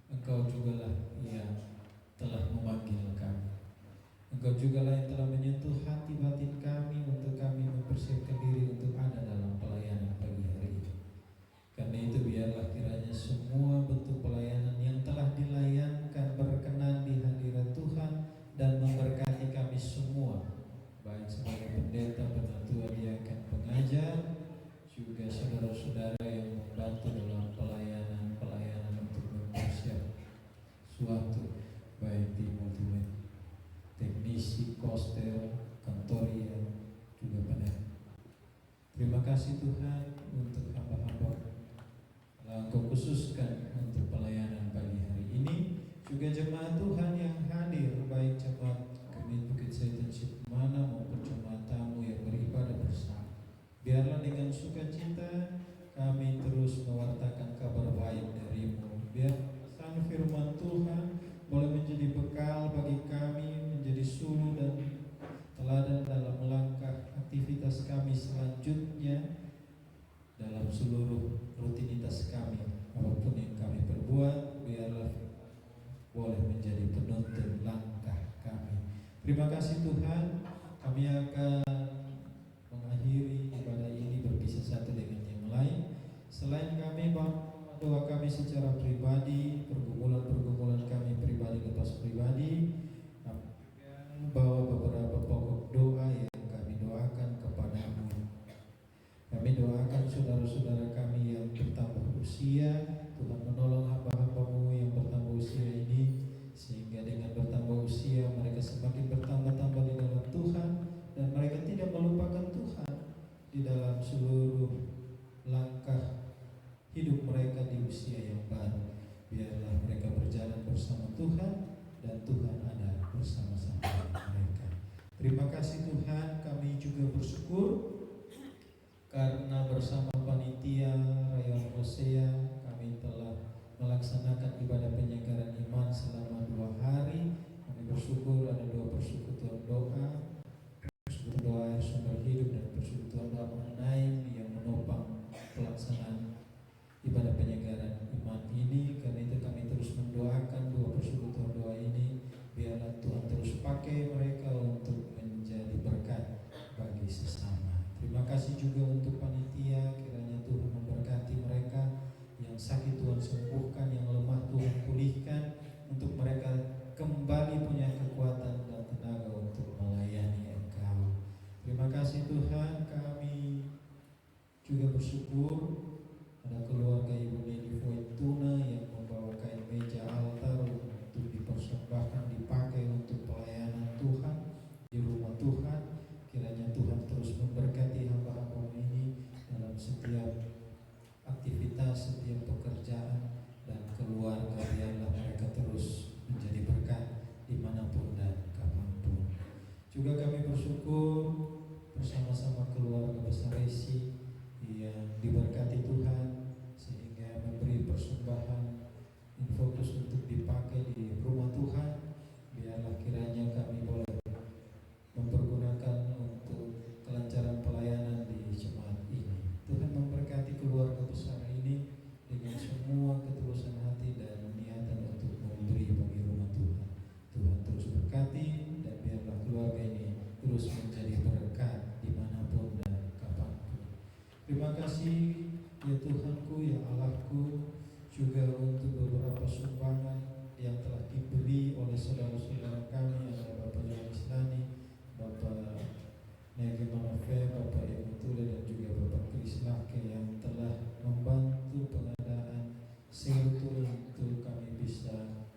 Engkau jugalah yang telah memanggil kami. Engkau jugalah yang telah menyentuh hati batin kami untuk kami mempersiapkan diri untuk ada dalam pelayanan pagi hari ini. Karena itu biarlah kiranya semua bentuk pelayanan yang telah dilayankan berkenan di hadirat Tuhan dan memberkati kami semua, baik sebagai pendeta, penatua, diaken, pengajar, juga saudara-saudara yang membantu dalam pelayanan untuk mempersiapkan suatu, baik di multimedia, teknisi, koster, kantorian, juga penerangan. Terima kasih Tuhan untuk hamba-hamba telah Engkau khususkan untuk pelayanan pagi hari ini. Juga jemaat Tuhan yang hadir, baik jemaat Kemit Bukit Saitan Mana maupun jemaat tamu yang beribadah bersama. Biarlah dengan sukacita kami terus mewartakan kabar baik dari-Mu. Biar pesan firman Tuhan boleh menjadi bekal bagi kami, menjadi suluh dan teladan dalam melangkah aktivitas kami selanjutnya dalam seluruh rutinitas kami. Apapun yang kami perbuat, biarlah boleh menjadi penuntun langkah kami. Terima kasih Tuhan. Kami akan mengakhiri ibadah ini berpisah satu dengan yang lain. Selain kami doa kami secara pribadi, pergumulan kami pribadi lepas pribadi, bawa beberapa pokok doa yang kami doakan kepada-Mu. Kami doakan saudara-saudara kami yang bertambah usia, Tuhan menolong hamba-hamba-Mu yang bertambah usia ini, sehingga dengan bertambah usia mereka semakin bertambah-tambah di dalam Tuhan, dan mereka tidak melupakan Tuhan di dalam seluruh langkah hidup mereka di usia yang baru. Biarlah mereka berjalan bersama Tuhan dan Tuhan ada bersama-sama mereka. Terima kasih Tuhan. Kami juga bersyukur karena bersama panitia Rayon Hosea kami telah melaksanakan ibadah penyegaran iman selama 2 hari. Kami bersyukur ada 2 persekutuan doa, persekutuan doa air sumber hidup dan persekutuan doa mengenai yang menopang pelaksanaan ibadah penyegaran iman ini. Karena itu kami terus mendoakan 2 persekutuan doa ini, biarlah Tuhan terus pakai mereka untuk pekerjaan dan keluarga, biarlah mereka terus menjadi berkat dimanapun dan kapanpun. Juga kami bersyukur bersama-sama keluarga besar Resi yang diberkati Tuhan sehingga memberi persembahan infocus untuk dipakai di rumah Tuhan. Biarlah kiranya kami boleh mempergunakan untuk kelancaran pelayanan di jemaat ini. Tuhan memberkati keluarga besar ini dengan semua ketulusan hati dan niatan untuk memberi bagi rumah Tuhan. Tuhan terus berkati dan biarlah keluarga ini terus menjadi berkat dimanapun dan kapanpun. Terima kasih ya Tuhanku, ya Allahku, juga untuk beberapa sumbangan yang telah diberi oleh saudara-saudara kami, ada Bapak Yohanes Lani, Bapak Negi Manofe, Bapak Ibu Tule, dan juga Bapak Kris Lake yang telah membantu pengadaan shelter untuk kami bisa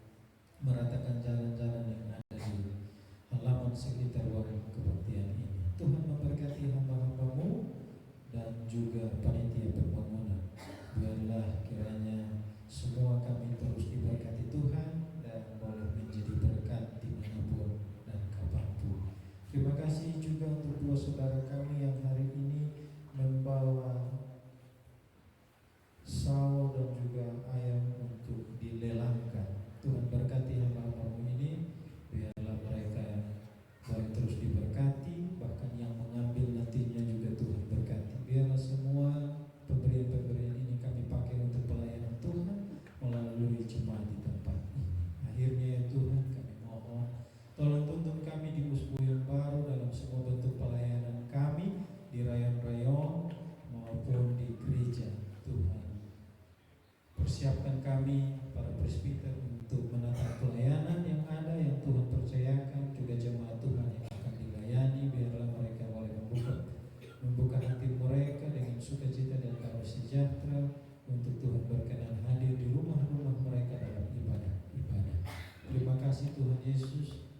meratakan jalan-jalan yang ada di halaman sekitar warung kebaktian ini. Tuhan memberkati hamba-hamba-Mu dan juga panitia pembangunan. Biarlah kiranya semua kami terus diberkati Tuhan dan boleh menjadi berkat dimanapun dan kapanpun. Terima kasih juga untuk dua saudara kami yang hari ini membawa sawo dan juga ayam untuk dilelangkan. Tuhan berkati hamba-hamba-Mu ini, biarlah mereka boleh terus diberkati, bahkan yang mengambil nantinya juga Tuhan berkati. Biarlah semua pemberian-pemberian ini kami pakai untuk pelayanan Tuhan melalui jemaat di tempat ini. Akhirnya ya Tuhan, kami mohon tolong tuntun kami di Usbu yang baru dalam semua bentuk pelayanan kami di rayon-rayon maupun di gereja. Tuhan persiapkan kami para presbiter untuk menata pelayanan yang ada yang Tuhan percayakan, juga jemaat Tuhan yang akan dilayani. Biarlah mereka boleh membuka hati mereka dengan sukacita dan damai sejahtera untuk Tuhan berkenan hadir di rumah-rumah mereka dalam ibadah-ibadah. Terima kasih Tuhan Yesus.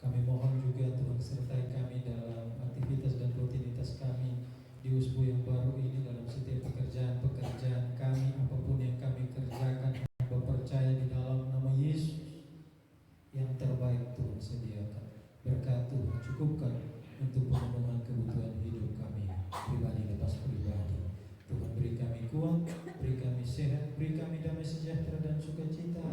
Kami mohon juga Tuhan sertai kami dalam aktivitas dan rutinitas kami di Usbu yang baru ini, dalam setiap pekerjaan-pekerjaan kami, apapun yang kami kerjakan, hamba percaya di dalam nama Yesus yang terbaik Tuhan sediakan. Berkat Tuhan cukupkan untuk pemenuhan kebutuhan hidup kami pribadi lepas pribadi. Tuhan beri kami kuat, beri kami sehat, beri kami damai sejahtera dan sukacita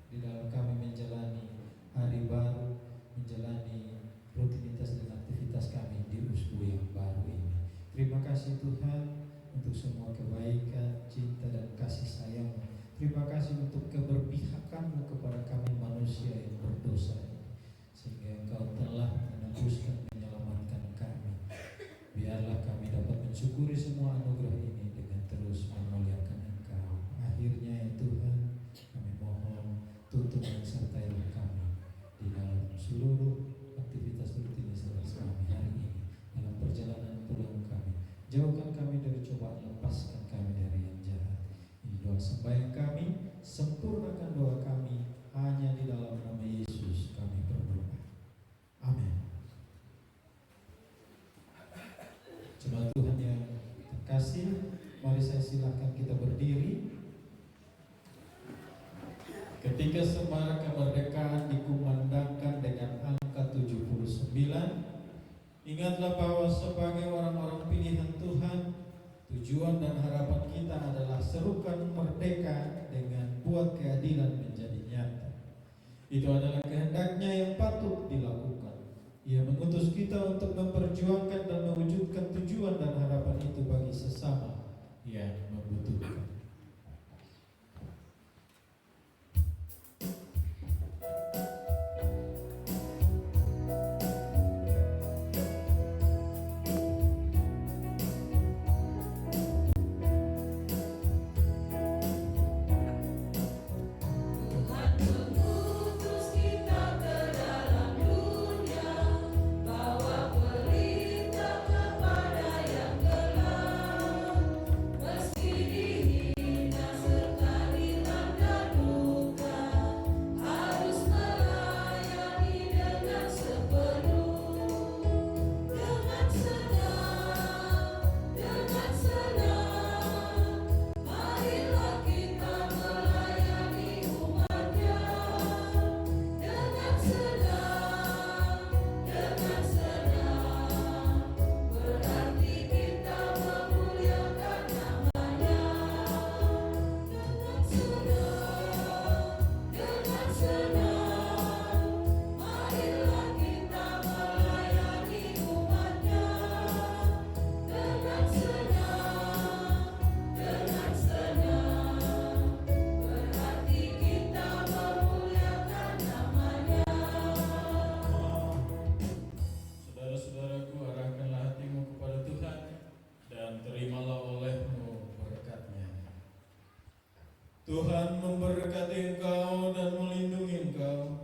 di dalam kami menjalani hari baru, menjalani rutinitas dan aktivitas kami di Usbu yang baru ini. Terima kasih Tuhan untuk semua kebaikan, cinta dan kasih sayang. Terima kasih untuk keberpihakan-Mu kepada kami manusia yang berdosa ini, sehingga Engkau telah menembuskan, menyelamatkan kami. Biarlah kami dapat mensyukuri semua anugerah ini dengan terus memuliakan Engkau. Akhirnya ya Tuhan, kami mohon tuntun dan sertai kami di dalam seluruh aktivitas rutinitas kami hari ini, dalam perjalanan pulang kami. Jauhkan kami dari cobaan, lepaskan kami dari yang jahat. Ini doa sembahyang kami, sempurnakan doa kami, hanya di dalam nama Yesus kami berdoa. Amin. Jemaat Tuhan yang terkasih, mari saya silakan kita berdiri. Ketika semarak kemerdekaan dikumandangkan dengan angka 79, ingatlah bahwa sebagai orang-orang pilihan Tuhan, tujuan dan harapan kita adalah serukan merdeka dengan buat keadilan menjadi nyata. Itu adalah kehendaknya yang patut dilakukan. Ia mengutus kita untuk memperjuangkan dan mewujudkan tujuan dan harapan itu bagi sesama yang membutuhkan. Bawa berita kepada yang gelap. Tuhan memberkati engkau dan melindungi engkau.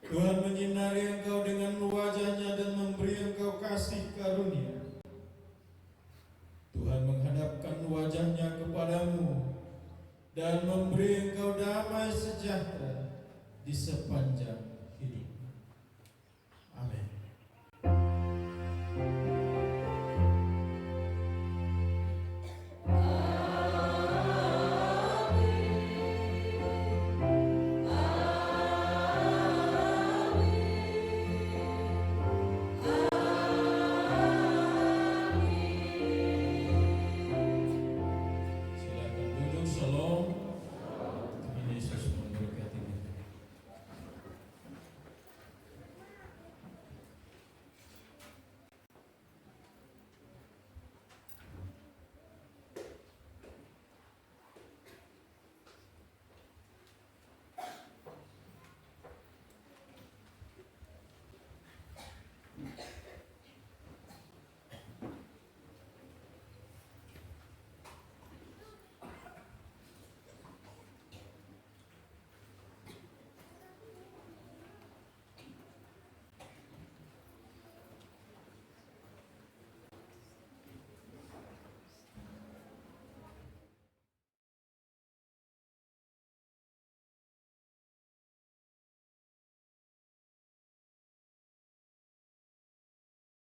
Tuhan menyinari engkau dengan wajah-Nya dan memberi engkau kasih karunia. Tuhan menghadapkan wajah-Nya kepadamu dan memberi engkau damai sejahtera di sepanjang